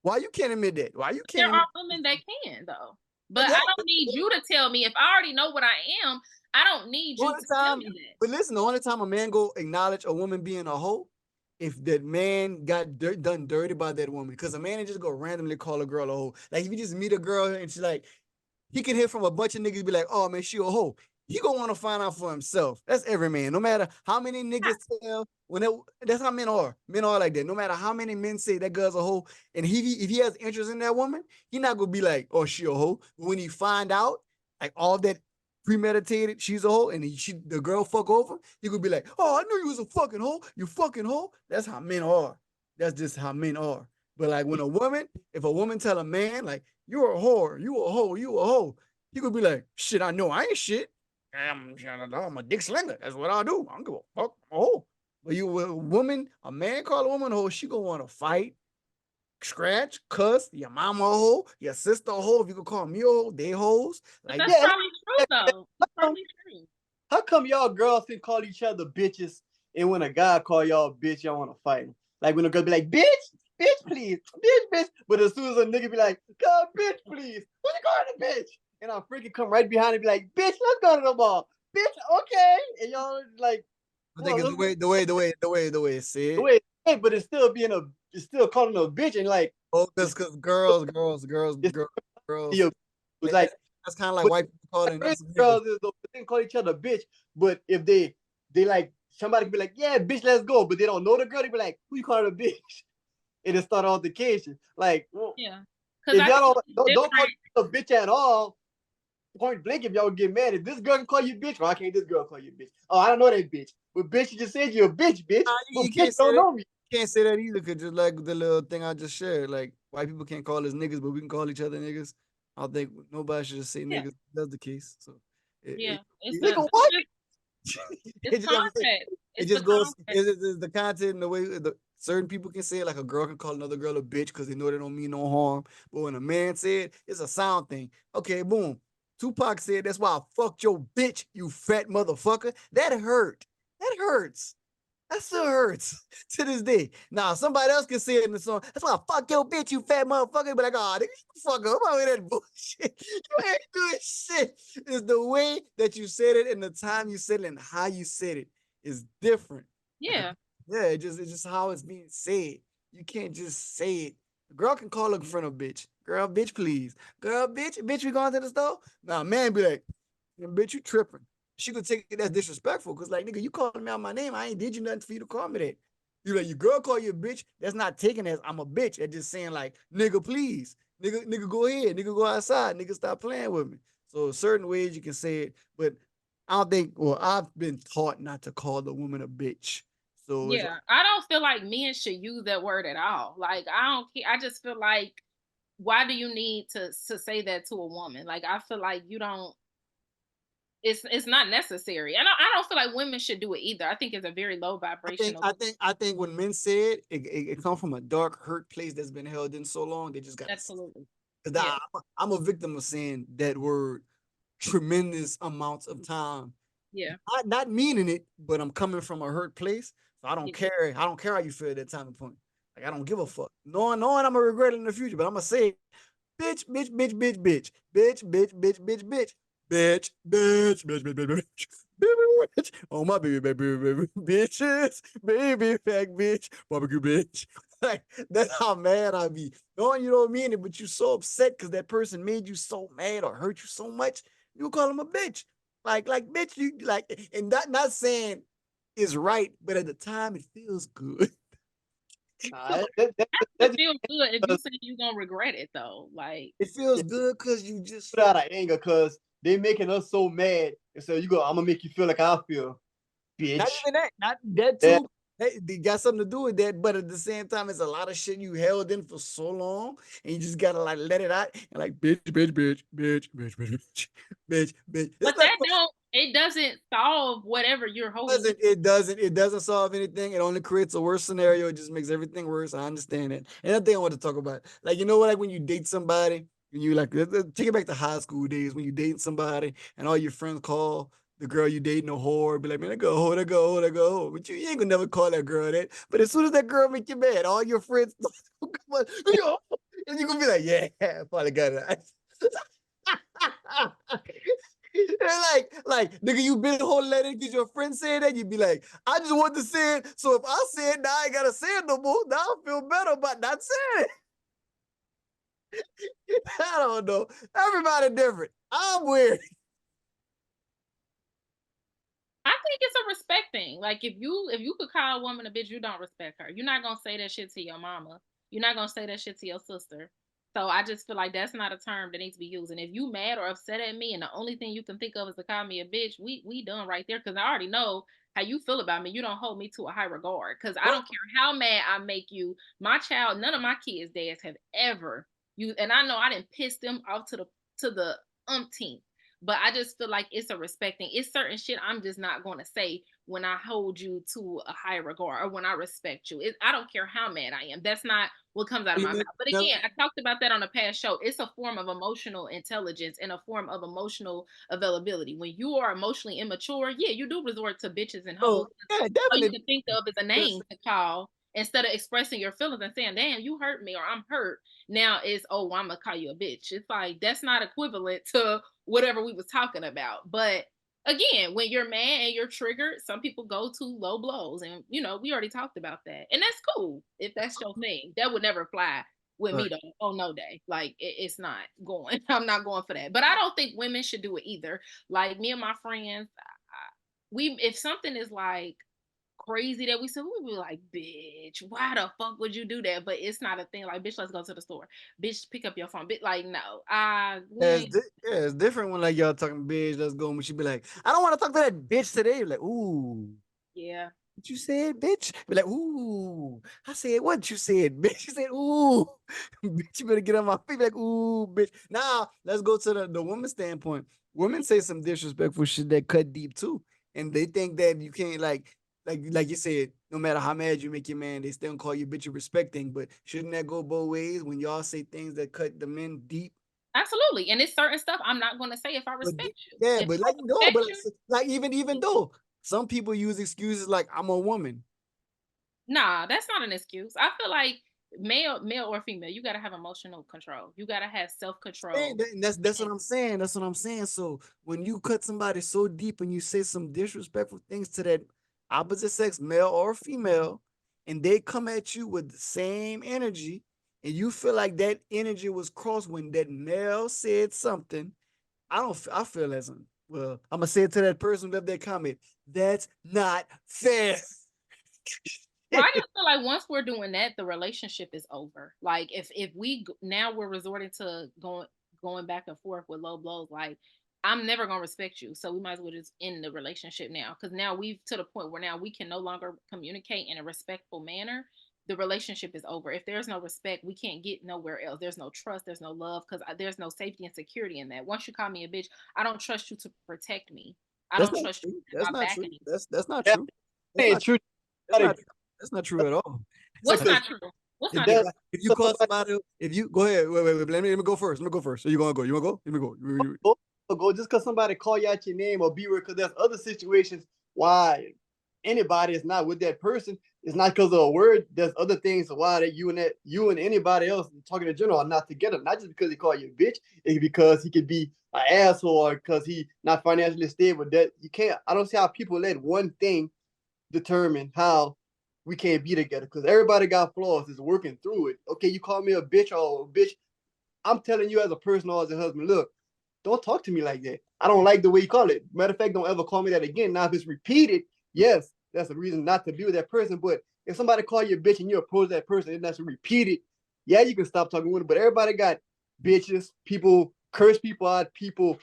Why you can't admit that? Why you There can't admit are women that can though, that? but I Yeah, don't need you to tell me if I already know what I am. I don't need the you only to tell time, me that. but listen, the only time a man go acknowledge a woman being a hoe, if that man got done dirty by that woman, because a man ain't just go randomly call a girl a hoe. Like if you just meet a girl and she's like, he can hear from a bunch of niggas be like, oh man, she a hoe. He gonna want to find out for himself. That's every man. No matter how many niggas tell, that's how men are. Men are like that. No matter how many men say that girl's a hoe, and if he has interest in that woman, he not gonna be like, oh, she a hoe. But when he find out, like all that premeditated, she's a hoe, and the girl fuck over, he gonna be like, oh, I knew you was a fucking hoe. You fucking hoe. That's how men are. That's just how men are. But like when if a woman tell a man like, you're a whore, you a hoe, you a hoe, he could be like, shit, I know I ain't shit. I'm a dick slinger. That's what I do. I don't give a fuck. I'm a hoe. But a man call a woman a hoe, she gonna want to fight, scratch, cuss, your mama a hoe, your sister a hoe. If you could call me a hoe, they hoes. But Like, that's yeah. probably true though. That's probably true. How come y'all girls can call each other bitches, and when a guy call y'all bitch, y'all want to fight him? Like when a girl be like, bitch, please, bitch. But as soon as a nigga be like, God, bitch, please, what you calling a bitch? And I freaking come right behind and be like, bitch, let's go to the mall. Bitch, okay. And y'all like, I think it's the way it's said. wait, but it's still calling her a bitch, and like, Oh, because girls, it's girls. it was like, That's kind of like but white people calling us girls niggas. they didn't call each other bitch, but if they like somebody could be like, yeah, bitch, let's go, but they don't know the girl, they be like, who you calling a bitch? And it start altercation. Like, well, Yeah. Because if I y'all think don't call you a bitch at all, point blank, if y'all get mad, if this girl can call you bitch, why can't this girl call you bitch? Oh, I don't know that bitch. But bitch, you just said you're a bitch, bitch. Nah, But you bitch can't say don't that. know me. can't say that either, cause just like the little thing I just shared, like white people can't call us niggas, but we can call each other niggas. I don't think nobody should just say Yeah. niggas. That's the case. So Yeah. It's Nigga, a what? it's context. it It's the just goes. context. It's the content and the way the certain people can say it. Like a girl can call another girl a bitch because they know they don't mean no harm. But when a man said, it's a sound thing. Okay, boom. Tupac said, "That's why I fucked your bitch, you fat motherfucker." That hurt. That hurts. That still hurts to this day. Now, somebody else can say it in the song. That's why I fuck your bitch, you fat motherfucker. Be like, oh, nigga, you fuck up. I'm out with that bullshit. You ain't doing shit. It's the way that you said it and the time you said it and how you said it is different. Yeah. Yeah, it's just how it's being said. You can't just say it. A girl can call a friend a bitch. Girl, bitch, please. Girl, bitch, we going to the store? Now, man be like, bitch, you tripping. She could take it as disrespectful because, like, nigga, you calling me out my name. I ain't did you nothing for you to call me that. You like, your girl call you a bitch. That's not taken as I'm a bitch. That's just saying, like, nigga, please. Nigga, go ahead. Nigga, go outside. Nigga, stop playing with me. So, certain ways you can say it, but I don't think, well, I've been taught not to call the woman a bitch. So, Yeah. I don't feel like men should use that word at all. Like, I don't care. I just feel like, why do you need to say that to a woman? Like, I feel like you don't. It's not necessary. I don't feel like women should do it either. I think it's a very low vibrational. I think when men say it comes from a dark, hurt place that's been held in so long. They just got Absolutely. Yeah. I'm a victim of saying that word tremendous amounts of time. Yeah. Not meaning it, but I'm coming from a hurt place. So I don't Yeah. care. I don't care how you feel at that time and point. Like I don't give a fuck. Knowing I'm gonna regret it in the future, but I'm gonna say, bitch, bitch, bitch, bitch, bitch, bitch, bitch, bitch, bitch, bitch, bitch, bitch, bitch, bitch, bitch, bitch. Oh my baby, baby, baby, bitches, baby, fat bitch, barbecue bitch. Like that's how mad I be. Knowing you don't mean it, but you so upset because that person made you so mad or hurt you so much, you call them a bitch. Like bitch, you like, and not saying is right, but at the time it feels good. Nah, It feels good if you say you're gonna regret it though. Like It feels good because you just put out of anger because they making us so mad. And so you go, I'm gonna make you feel like I feel, bitch. not even that, not that too. They got something to do with that, but at the same time, it's a lot of shit you held in for so long, and you just gotta like let it out and like bitch, bitch, bitch, bitch, bitch, bitch, bitch, bitch, bitch. but that don't, it doesn't solve whatever you're holding. It doesn't solve anything. It only creates a worse scenario. It just makes everything worse. I understand it. Another thing I want to talk about, like you know what, like when you date somebody, and you like take it back to high school days when you date somebody, and all your friends call the girl you dating a whore, be like, man, that girl whore, that girl whore, that girl whore. But you ain't gonna never call that girl that. But as soon as that girl make you mad, all your friends, and you gonna be like, yeah, I probably got it. like, nigga, you been holding that in because your friend said that. You'd be like, I just want to say it. So if I say it, now I ain't gotta say it no more. Now I feel better about not saying it. I don't know. Everybody different. I'm weird. I think it's a respect thing. Like if you could call a woman a bitch, you don't respect her. You're not gonna say that shit to your mama. You're not gonna say that shit to your sister. So I just feel like that's not a term that needs to be used. And if you mad or upset at me, and the only thing you can think of is to call me a bitch, we done right there. Because I already know how you feel about me. You don't hold me to a high regard. Because I don't care how mad I make you. My child, none of my kids' dads have ever you. And I know I didn't piss them off to the umpteenth. But I just feel like it's a respect thing. It's certain shit I'm just not going to say when I hold you to a high regard or when I respect you. I don't care how mad I am. That's not what comes out of my mouth. But again, I talked about that on a past show. It's a form of emotional intelligence and a form of emotional availability. When you are emotionally immature, yeah, you do resort to bitches and hoes. Yeah, All definitely. you can think of is a name to call instead of expressing your feelings and saying, damn, you hurt me or I'm hurt. Now it's, oh, I'm gonna call you a bitch. It's like that's not equivalent to whatever we was talking about. But again, when you're mad and you're triggered, some people go to low blows, and we already talked about that, and that's cool if that's your thing. That would never fly with me though. Oh no, day, like it's not going. I'm not going for that. But I don't think women should do it either. Like me and my friends, if something is like crazy that we said, we be like, bitch, why the fuck would you do that? But it's not a thing. Like, bitch, let's go to the store. Bitch, pick up your phone. Bitch, like, no. It's different when like y'all talking bitch, let's go. And she be like, I don't want to talk to that bitch today. Like, ooh. Yeah. what you said, bitch. Be like, ooh, I said what you said, bitch. You said, ooh, bitch, you better get on my feet. Be like, ooh, bitch. Now, let's go to the woman's standpoint. Women say some disrespectful shit that cut deep too. And they think that you can't like you said, no matter how mad you make your man, they still call you bitch a respect thing. But shouldn't that go both ways when y'all say things that cut the men deep? Absolutely. And it's certain stuff I'm not going to say if I But respect you. yeah, If but I like no, but respect you, like even though some people use excuses like I'm a woman. nah, that's not an excuse. I feel like male or female, you got to have emotional control. You got to have self control. And that's what I'm saying. That's what I'm saying. So when you cut somebody so deep and you say some disrespectful things to that opposite sex, male or female, and they come at you with the same energy, and you feel like that energy was crossed when that male said something, I feel as well, I'm gonna say it to that person who left that comment. That's not fair. Well, I just feel like once we're doing that, the relationship is over. Like if now we're resorting to going back and forth with low blows, like I'm never gonna respect you. So we might as well just end the relationship now. Cause now we've to the point where now we can no longer communicate in a respectful manner. The relationship is over. If there's no respect, we can't get nowhere else. There's no trust, there's no love, because there's no safety and security in that. Once you call me a bitch, I don't trust you to protect me. I That's don't not trust you true. to have That's my not back true. anymore. That's not That true. That's ain't not true. that's not that's not true at all. What's Because not true? What's If, not if, true? that if you call somebody, if you go ahead, wait, let me go first. Let me go first. So you gonna go? You wanna go? Let me go. go just because somebody call you out your name or be rude, because there's other situations why anybody is not with that person. It's not because of a word. There's other things why that you and anybody else talking in general are not together. Not just because he called you a bitch. It's because he could be an asshole or because he not financially stable. That you can't. I don't see how people let one thing determine how we can't be together, because everybody got flaws. Is working through it. Okay, you call me a bitch or a bitch. I'm telling you as a person or as a husband, look, don't talk to me like that. I don't like the way you call it. Matter of fact, don't ever call me that again. Now, if it's repeated, yes, that's a reason not to be with that person. But if somebody call you a bitch and you approach that person and that's repeated, yeah, you can stop talking with it. But everybody got bitches. People curse people out. People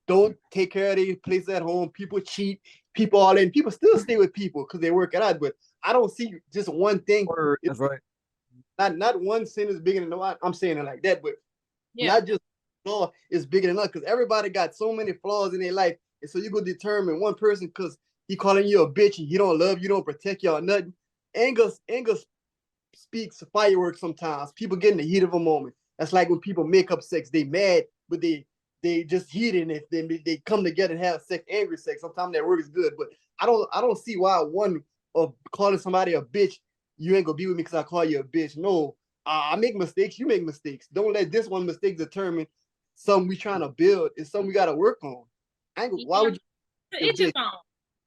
don't take care of their place at home. People cheat. People all in. People still stay with people because they work it out. But I don't see just one thing. Word. That's right. Not one sin is bigger than the other. I'm saying it like that, but Yeah. not just flaw is bigger than us, because everybody got so many flaws in their life. And so you go determine one person because he calling you a bitch and he don't love you, don't protect you or nothing. Anger speaks fireworks sometimes. People get in the heat of a moment. That's like when people make up sex, they mad, but they just heated, and if they come together and have sex, angry sex. Sometimes that works good. But I don't see why one of calling somebody a bitch, you ain't gonna be with me because I call you a bitch. No, I make mistakes, you make mistakes. Don't let this one mistake determine something we trying to build. It's something we gotta work on. Why Yeah. would you It's just on.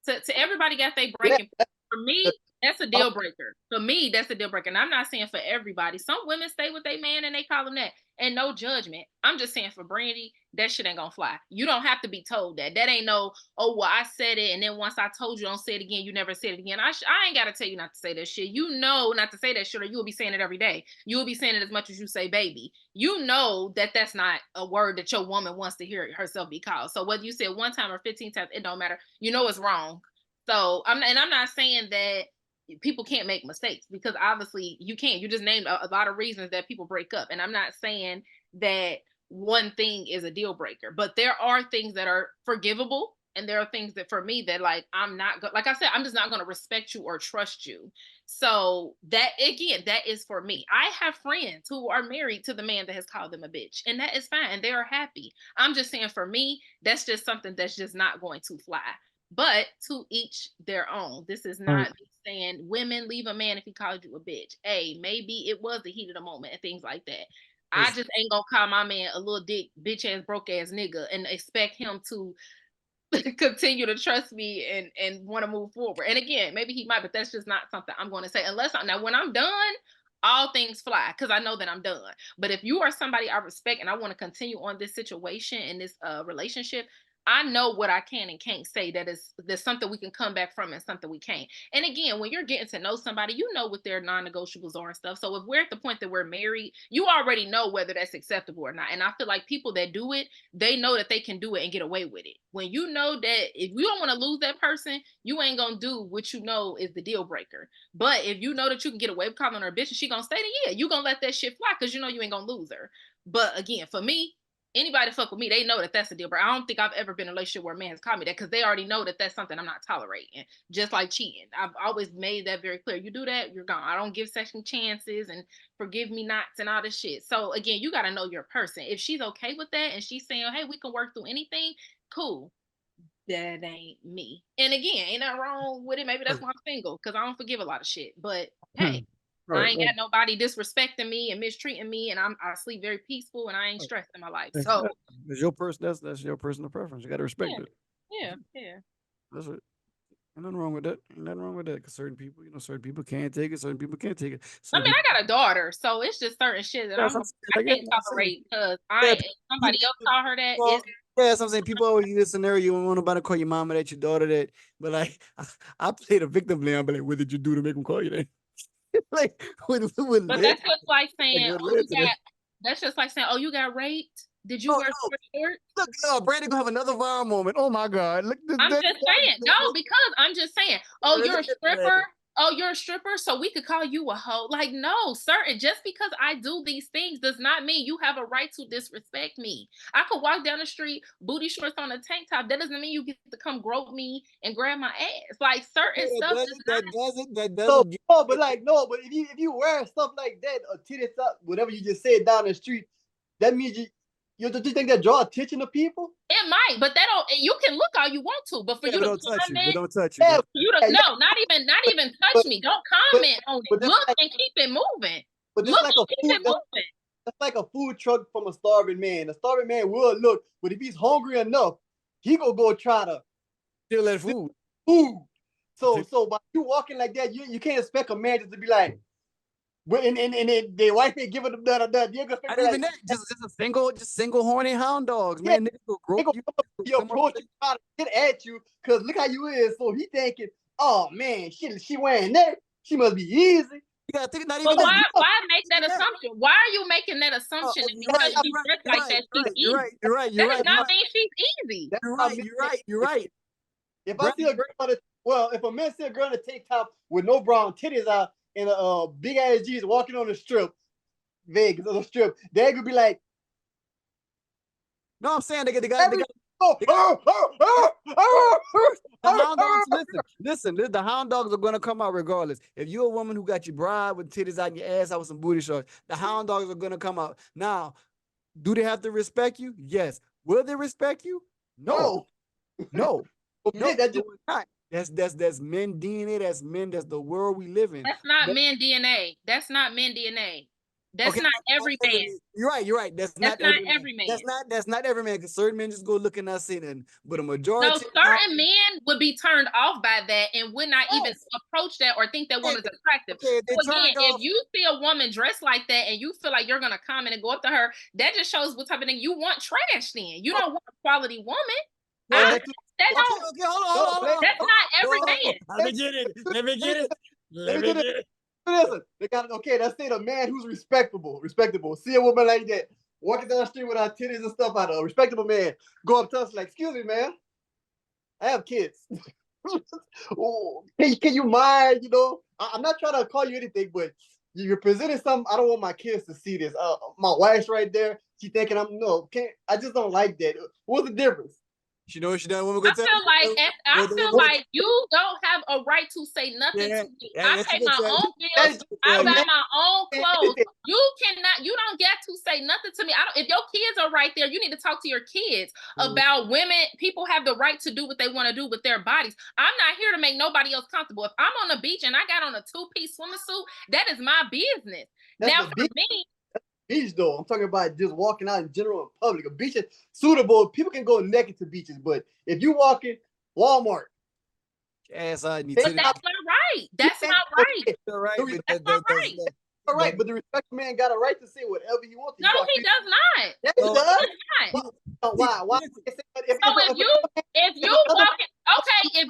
To everybody got their breaking point. For me, that's a deal breaker. For me, that's a deal breaker. And I'm not saying for everybody. Some women stay with their man and they call him that. And no judgment. I'm just saying for Brandi, that shit ain't gonna fly. You don't have to be told that. That ain't no, oh, well, I said it. And then once I told you, don't say it again. You never said it again. I ain't got to tell you not to say that shit. You know not to say that shit, or you will be saying it every day. You will be saying it as much as you say baby. You know that that's not a word that your woman wants to hear herself be called. So whether you say it one time or 15 times, it don't matter. You know it's wrong. So I'm not saying that people can't make mistakes, because obviously you can't. You just named a lot of reasons that people break up, and I'm not saying that one thing is a deal breaker, but there are things that are forgivable, and there are things that for me that like I'm not like I said, I'm just not going to respect you or trust you. So that again, that is for me. I have friends who are married to the man that has called them a bitch, and that is fine. They are happy. I'm just saying for me, that's just something that's just not going to fly. But to each their own. This is not me saying women leave a man if he called you a bitch. Hey, maybe it was the heat of the moment and things like that. I just ain't gonna call my man a little dick, bitch ass, broke ass nigga and expect him to continue to trust me and want to move forward. And again, maybe he might, but that's just not something I'm going to say. Now when I'm done, all things fly because I know that I'm done. But if you are somebody I respect and I want to continue on this situation in this relationship, I know what I can and can't say. There's something we can come back from and something we can't. And again, when you're getting to know somebody, you know what their non-negotiables are and stuff. So if we're at the point that we're married, you already know whether that's acceptable or not. And I feel like people that do it, they know that they can do it and get away with it. When you know that if you don't want to lose that person, you ain't gonna do what you know is the deal breaker. But if you know that you can get away with calling her a bitch and she gonna stay, then yeah, you gonna let that shit fly because you know you ain't gonna lose her. But again, for me, anybody fuck with me, they know that that's a deal breaker. I don't think I've ever been in a relationship where a man has called me that because they already know that that's something I'm not tolerating. Just like cheating. I've always made that very clear. You do that, you're gone. I don't give second chances and forgive me nots and all this shit. So again, you got to know your person. If she's okay with that and she's saying, hey, we can work through anything, cool. That ain't me. And again, ain't nothing wrong with it. Maybe that's why I'm single because I don't forgive a lot of shit. But hey, I ain't got nobody disrespecting me and mistreating me, and I sleep very peaceful, and I ain't stressed in my life. So it's your person. That's your personal preference. You got to respect it. Yeah. That's it. Ain't nothing wrong with that. Ain't nothing wrong with that. Because certain people, certain people can't take it. Certain people can't take it. I mean, I got a daughter, so it's just certain shit that I can't tolerate because somebody else taught her that. Well, yeah, so I'm saying people always use this scenario. You want nobody to call your mama that, your daughter that. But like, I played a victim blame. But like, what did you do to make them call you that? Like, but that's just like saying, that's just like saying, oh, you got raped. Did you wear short? Look, Brandi gonna have another viral moment. Oh my God! Look, I'm just saying, no, because I'm just saying, oh, you're a stripper. Oh, you're a stripper, so we could call you a hoe. Like, no, certain just because I do these things does not mean you have a right to disrespect me. I could walk down the street, booty shorts on a tank top. That doesn't mean you get to come grope me and grab my ass. Like certain stuff. That doesn't. But if you wear stuff like that, or titties up, whatever you just said down the street, that means you think that draw attention to people? It might, but you can look all you want to, but for you to don't touch comment, you. Don't touch you. No, not even touch me. Don't comment on it. Look and keep it moving. But look and keep it moving. That's like a food truck from a starving man. A starving man will look, but if he's hungry enough, he gonna go try to steal that food. So by you walking like that, you can't expect a man just to be like, and their wife ain't giving them that. You're gonna not even that. Just single horny hound dogs, man. Niggas go grope you approach you, try to get at you, cause look how you is. So he thinking, oh man, she wearing that. She must be easy. You gotta think, not even. But why make that assumption? Why are you making that assumption? Because she's dressed like that, she's easy. You're right. That does not mean she's easy. You're right. If I see a girl, if a man see a girl in a tank top with no brown titties out and a big ass jeans walking on the strip, Vegas on the strip, they could be like, no, I'm saying they got the hound dogs. Listen, the hound dogs are gonna come out regardless. If you're a woman who got your bride with titties out in your ass out with some booty shorts, the hound dogs are gonna come out. Now, do they have to respect you? Yes. Will they respect you? No. That's men DNA. That's men. That's the world we live in. That's not men DNA. That's not not every man. You're right. That's not every man. That's not every man. Because certain men just go looking us in, but a majority. So certain men would be turned off by that and would not even approach that or think that woman's attractive. So again, if you see a woman dressed like that and you feel like you're gonna comment and go up to her, that just shows what type of thing you want. Trash. Then you don't want a quality woman. That's not every man. Let me get it. Listen, let's say the man who's respectable. See a woman like that walking down the street with her titties and stuff out. A respectable man go up to us like, "Excuse me, man, I have kids. Can you mind? I'm not trying to call you anything, but you're presenting something. I don't want my kids to see this. My wife's right there. She thinking I just don't like that. What's the difference?" She knows she done. I feel like you don't have a right to say nothing to me. I pay my own bills. I buy my own clothes. You don't get to say nothing to me. If your kids are right there, you need to talk to your kids about women. People have the right to do what they want to do with their bodies. I'm not here to make nobody else comfortable. If I'm on the beach and I got on a 2-piece swimming suit, that is my business. Now for me, beach though, I'm talking about just walking out in general in public. A beach is suitable. People can go naked to beaches, but if you walk in Walmart, that's not right. That's not right. That's not right. All right, but the respectful man got a right to say whatever he wants. No, he does not. Yes, he does. Why? If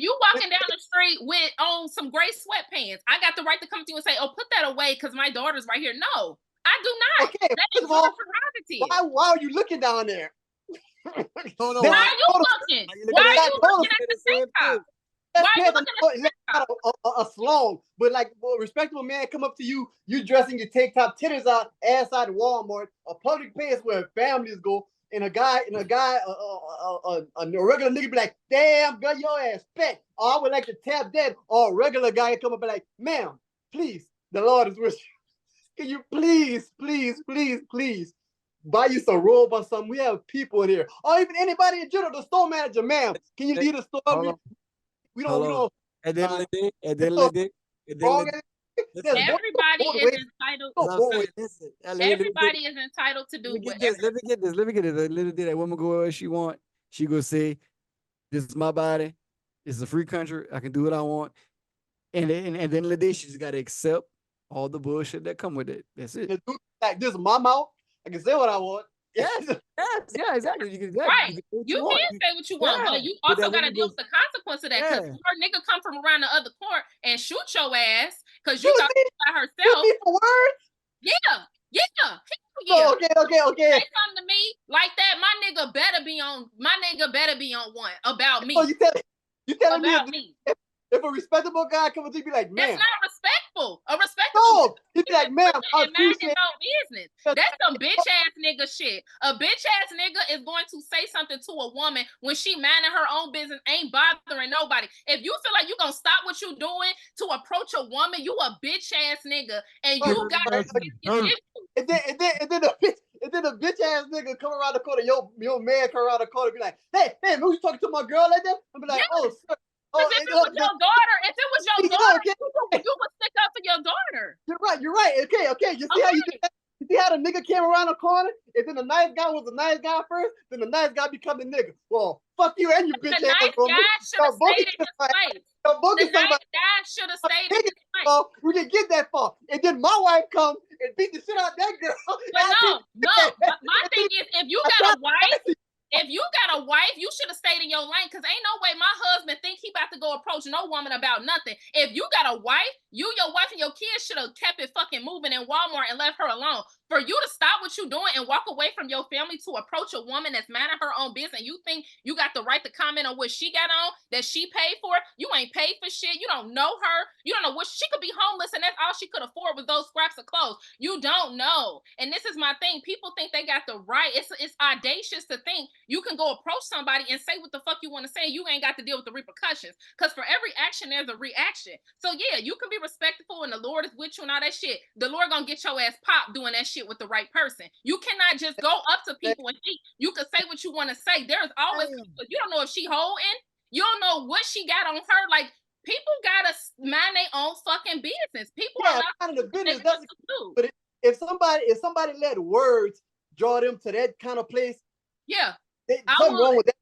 you walking down the street with on some gray sweatpants, I got the right to come to you and say, "Oh, put that away because my daughter's right here." No, I do not. Okay, That is your prerogative. why are you looking down there? No, no. Why are you looking? Why are you looking at the TikTok? Why are you looking at the a slong, but like a respectable man come up to you, you dressing your tank top, titties out, ass out at Walmart, a public place where families go, and a regular nigga be like, damn, girl, your ass fat. Or I would like to tap that. Or a regular guy come up and be like, ma'am, please, the Lord is with you. Can you please buy you some robe or something? We have people in here. Or even anybody in general, the store manager, ma'am, can you leave the store? We don't. At the end of the day, everybody is entitled. Everybody is entitled to do whatever. Let me get this. Let that woman go where she want. She go say, "This is my body. It's a free country. I can do what I want." And then at the end of the day, she's got to accept all the bullshit that come with it. That's it. Like this is my mouth. I can say what I want. Yes, exactly. You can say what you want, but you also got to deal with the consequence of that. Because her nigga come from around the other court and shoot your ass because you thought by herself. For words? Yeah. Oh, okay. Say something to me like that. My nigga better be on one about me. Oh, you telling me. If a respectable guy comes to you, be like, man, that's not respectful. A respectable. No, he'd be like, ma'am, I appreciate no business. That's some bitch ass nigga shit. A bitch ass nigga is going to say something to a woman when she minding her own business, ain't bothering nobody. If you feel like you gonna stop what you doing to approach a woman, you a bitch ass nigga, and you got. And then the bitch ass nigga come around the corner, your man come around the corner, be like, hey, who you talking to my girl like that? And be like, oh, sir. If it was your daughter, you would stick up for your daughter. You're right. Okay. You see how you did that? You see how the nigga came around the corner? And then the nice guy was the nice guy first, then the nice guy become the nigga. Well, fuck you and your bitch ass. The nice guy should have stayed in his place. The nice guy should have stayed in his place. We didn't get that far. And then my wife come and beat the shit out that girl. But no. My thing is, if you got a wife, you should have stayed in your lane, because ain't no way my husband think he about to go approach no woman about nothing. If you got a wife, your wife and your kids should have kept it fucking moving in Walmart and left her alone. For you to stop what you doing and walk away from your family to approach a woman that's minding her own business, and you think you got the right to comment on what she got on that she paid for? You ain't paid for shit. You don't know her. You don't know what she could be homeless, and that's all she could afford was those scraps of clothes. You don't know. And this is my thing. People think they got the right. It's audacious to think you can go approach somebody and say what the fuck you want to say. You ain't got to deal with the repercussions, because for every action there's a reaction. So yeah, you can be respectful and the Lord is with you and all that shit. The Lord gonna get your ass popped doing that shit with the right person. You cannot just go up to people and think you can say what you want to say. There's always people, you don't know if she holding, you don't know what she got on her. Like, people gotta mind their own fucking business. People are not the business. But if somebody let words draw them to that kind of place, something wrong with that.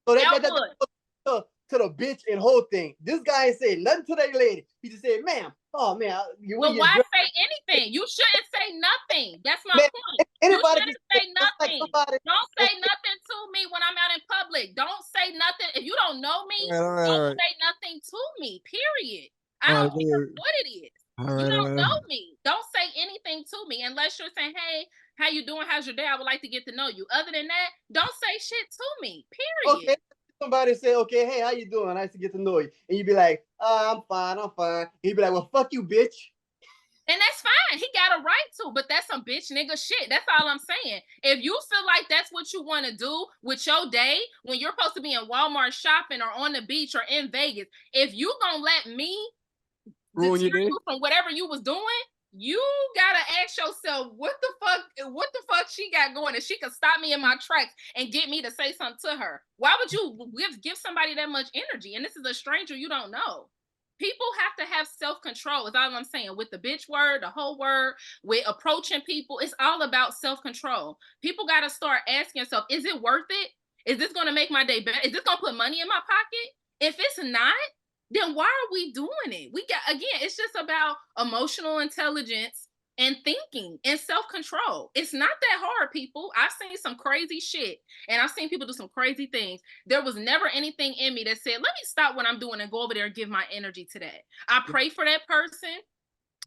So that to the bitch and whole thing. This guy ain't saying nothing to that lady. He just said, ma'am, oh man. But why say anything? You shouldn't say nothing. That's my point. Anybody you shouldn't say nothing. Don't say nothing to me when I'm out in public. Don't say nothing. If you don't know me, don't say nothing to me, period. I don't care what it is. You don't know me. Don't say anything to me unless you're saying, hey, how you doing? How's your day? I would like to get to know you. Other than that, don't say shit to me, period. Okay. Somebody say, okay, hey, how you doing? Nice to get to know you. And you be like, I'm fine. And he'd be like, well, fuck you, bitch. And that's fine. He got a right to, but that's some bitch nigga shit. That's all I'm saying. If you feel like that's what you want to do with your day when you're supposed to be in Walmart shopping or on the beach or in Vegas, if you gonna let me deter you from whatever you was doing, you gotta ask yourself, what the fuck she got going, and she could stop me in my tracks and get me to say something to her. Why would you give somebody that much energy? And this is a stranger you don't know. People have to have self-control, is all I'm saying. With the bitch word, the whole word, with approaching people, it's all about self-control. People got to start asking yourself, is it worth it? Is this going to make my day better? Is this going to put money in my pocket? If it's not, then why are we doing it? It's just about emotional intelligence and thinking and self-control. It's not that hard, people. I've seen some crazy shit and I've seen people do some crazy things. There was never anything in me that said, let me stop what I'm doing and go over there and give my energy to that. I pray for that person.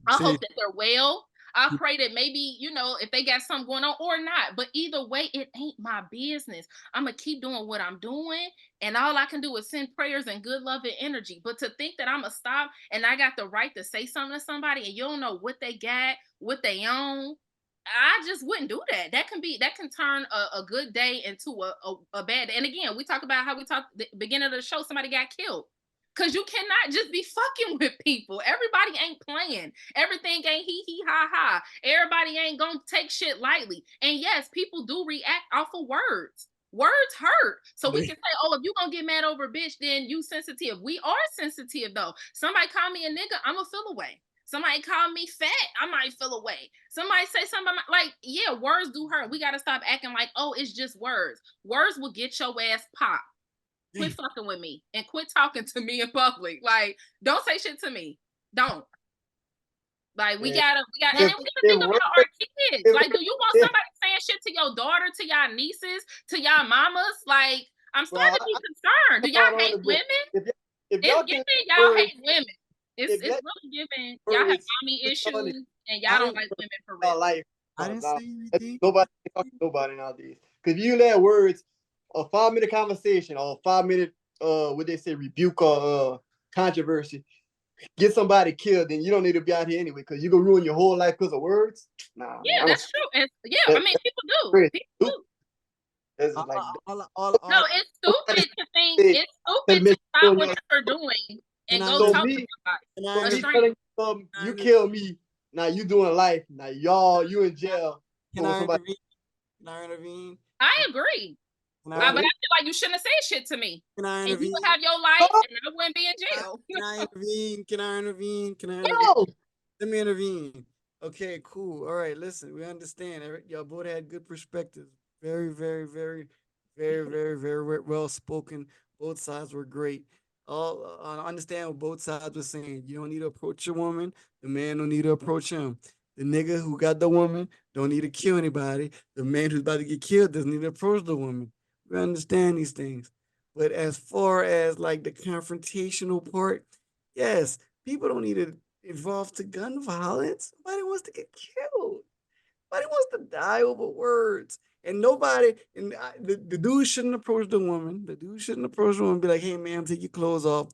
I hope that they're well. I pray that maybe, you know, if they got something going on or not. But either way, it ain't my business. I'm going to keep doing what I'm doing. And all I can do is send prayers and good love and energy. But to think that I'm going to stop and I got the right to say something to somebody and you don't know what they got, what they own, I just wouldn't do that. That can turn a good day into a bad day. And again, we talk about how we talked the beginning of the show, somebody got killed. Because you cannot just be fucking with people. Everybody ain't playing. Everything ain't hee ha ha. Everybody ain't gonna take shit lightly. And yes, people do react off of words. Words hurt. So we can say, oh, if you gonna get mad over a bitch, then you sensitive. We are sensitive though. Somebody call me a nigga, I'ma feel away. Somebody call me fat, I might feel away. Somebody say something like, yeah, words do hurt. We gotta stop acting like, oh, it's just words. Words will get your ass popped. Quit fucking with me and quit talking to me in public. Like, don't say shit to me. Don't. Like, we gotta, and then we gotta think about our kids. Like, do you want somebody saying shit to your daughter, to y'all nieces, to y'all mamas? Like, I'm starting to be concerned. Do y'all hate women? It's giving y'all hate women. It's really giving y'all have mommy issues and y'all don't like women for real. Life. I didn't say anything. Nobody talk to nobody nowadays. Because if you let words, a 5-minute conversation or a 5-minute what they say, rebuke or controversy, get somebody killed, then you don't need to be out here anyway, because you're gonna ruin your whole life because of words. Nah. Yeah, man, that's true. And I mean, people do. People do. It's like no, it's stupid to think. It's stupid to stop what you're doing and go talk to somebody. You kill me. Now you doing life. Now you in jail. Can I intervene? Can I intervene? I agree. But I feel like you shouldn't have said shit to me. Can I and intervene? you would have your life and I wouldn't be in jail. Can I intervene? Can I intervene? Can I intervene? Let me intervene. Okay, cool. All right, listen, we understand. Y'all both had good perspectives. Very, very, very, very, very, very well spoken. Both sides were great. I understand what both sides were saying. You don't need to approach your woman. The man don't need to approach him. The nigga who got the woman don't need to kill anybody. The man who's about to get killed doesn't need to approach the woman. We understand these things. But as far as like the confrontational part, yes, people don't need to evolve to gun violence. Nobody wants to get killed. Nobody wants to die over words. And nobody, the dude shouldn't approach the woman. The dude shouldn't approach the woman and be like, hey, man, take your clothes off.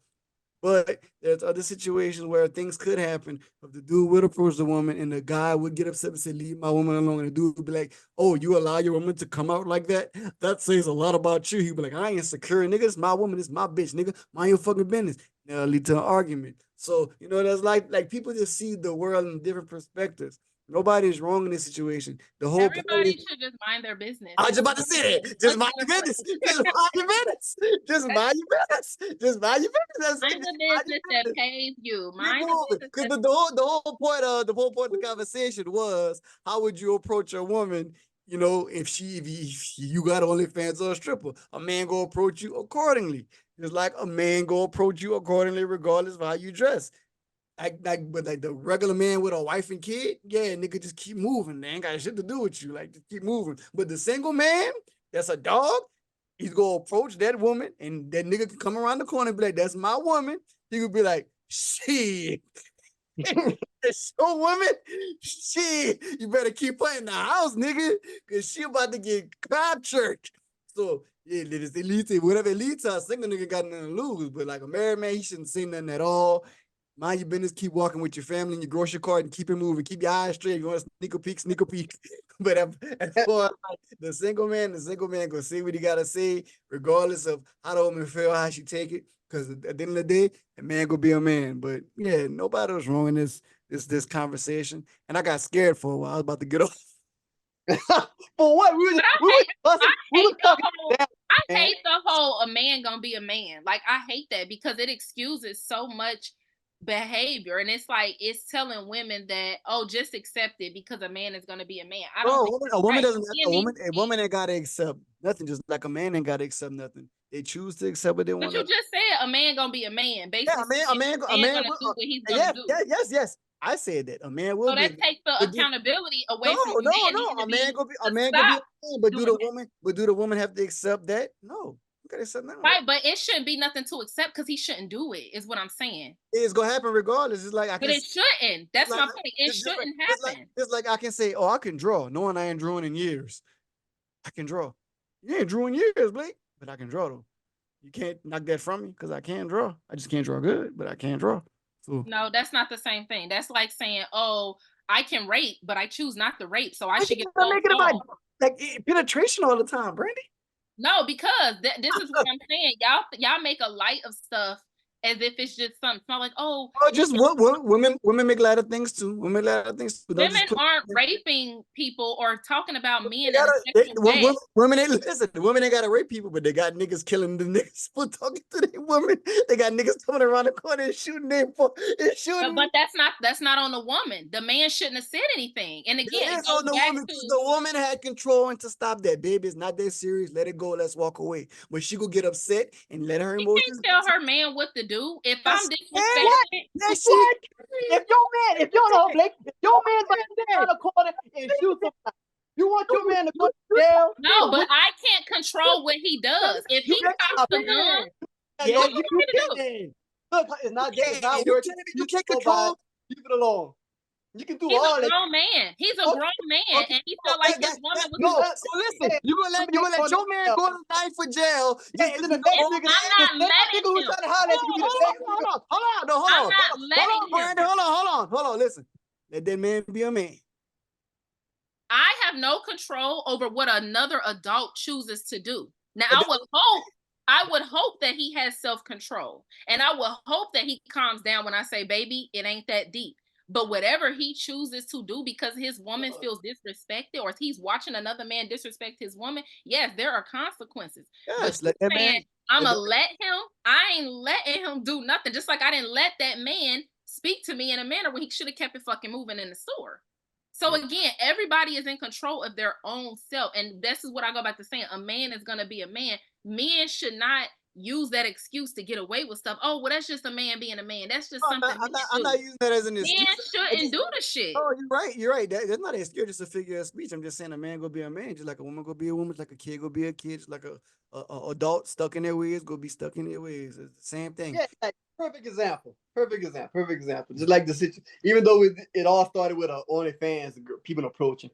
But there's other situations where things could happen. If the dude would approach the woman and the guy would get upset and say, leave my woman alone. And the dude would be like, oh, you allow your woman to come out like that? That says a lot about you. He'd be like, I ain't insecure, nigga. It's my woman. It's my bitch, nigga. Mind your fucking business. That'll lead to an argument. So, you know, that's like people just see the world in different perspectives. Nobody's wrong in this situation. The whole everybody should just mind their business. I was just about to say that. Just mind your business. Just mind your business. Just mind your business. Just mind your business. Mind the business that pays you. Mind the business. Because the whole point of the conversation was, how would you approach a woman? You know, if you got OnlyFans or a stripper, a man go approach you accordingly. Just like a man go approach you accordingly, regardless of how you dress. But the regular man with a wife and kid, yeah, nigga, just keep moving. They ain't got shit to do with you. Like, just keep moving. But the single man, that's a dog, he's gonna approach that woman, and that nigga can come around the corner and be like, that's my woman. He could be like, shit. It's your woman? Shit. You better keep her in the house, nigga, because she about to get captured. So, yeah, at least whatever it leads to, a single nigga got nothing to lose. But like a married man, he shouldn't say nothing at all. Mind your business, keep walking with your family in your grocery cart and keep it moving. Keep your eyes straight. If you want to sneak a peek. But as far as the single man gonna say what he gotta say, regardless of how the woman feel, how she take it. Because at the end of the day, a man gonna be a man. But yeah, nobody was wrong in this conversation. And I got scared for a while. I was about to get off. For what? I hate the whole a man gonna be a man. Like, I hate that because it excuses so much behavior, and it's like it's telling women that, oh, just accept it because a man is going to be a man. I don't a woman ain't gotta accept nothing, just like a man ain't gotta accept nothing. They choose to accept what they want. But you just said a man gonna be a man. Basically, a man gonna do what he's gonna do. Yes. I said that a man So will be. that takes the But do, accountability away no, from the no, man no. needing to A man be gonna be to a man gonna be stop a man. But do doing the that. woman? But do the woman have to accept that? No, you gotta accept none of that. Right, but it shouldn't be nothing to accept because he shouldn't do it, is what I'm saying. It's gonna happen regardless. It's like I But can. it shouldn't. That's Like, my point. It it's just like shouldn't it's like happen. it's like I can say, oh, I can draw, knowing I ain't drawing in years. I can draw. You ain't drew in years, Blake, but I can draw though. You can't knock that from me because I can draw. I just can't draw good, but I can draw. So No, that's not the same thing. That's like saying, oh, I can rape, but I choose not to rape, so I should get make it off. about like penetration all the time, Brandi. No, because this is what I'm saying. Y'all make a light of stuff as if it's just something. It's not like, oh, Oh, just what women make a lot of things too. Women make a lot of things too. Don't women just put. aren't raping people or talking about men They in a gotta, sexual way. women ain't listen. Women ain't gotta rape people, but they got niggas killing the niggas for talking to their women. They got niggas coming around the corner and shooting them for and shooting. But that's not on the woman. The man shouldn't have said anything. And again, It it is on goes the back woman to because the woman had control and to stop that. Baby, it's not that serious. Let it go. Let's walk away. But she go get upset and let her she emotions. can't tell her man what to do. If I'm Yes, disrespected, yes, What? If your no, Blake, if your man around the corner and shoot somebody, you want your man to go to jail? no, but I can't control what he does. If he cocks the gun, Yeah, what you you want me to do? can. Look, it's not you working. can't control. Keep it alone. You can do He's all a that. grown man. He's a Okay, grown man, okay. and he felt like his woman was. No, So listen, you gonna let your man go tonight for jail? yeah, and then the next nigga, I'm not the same nigga letting who him. trying to holler at you, be the same nigga. I'm not letting him. Brandon, hold on. Listen, let that man be a man. I have no control over what another adult chooses to do. Now, But I would hope that he has self-control, and I would hope that he calms down when I say, "Baby, it ain't that deep." But whatever he chooses to do because his woman feels disrespected, or if he's watching another man disrespect his woman, yes, there are consequences. yes, But let that saying, man. I'ma let him, I ain't letting him do nothing. Just like I didn't let that man speak to me in a manner when he should have kept it fucking moving in the store. So again, everybody is in control of their own self. And this is what I go back to saying. A man is going to be a man. Men should not use that excuse to get away with stuff. Oh, well, that's just a man being a man. That's just something men I'm do. not using that as an excuse. Men shouldn't do the shit. Oh, you're right. That's not an excuse. Just a figure of speech. I'm just saying a man go be a man, just like a woman go be a woman, just like a kid go be a kid, just like a adult stuck in their ways go be stuck in their ways. It's the same thing. Yeah, like, perfect example. Just like the situation, even though it all started with OnlyFans, people approaching.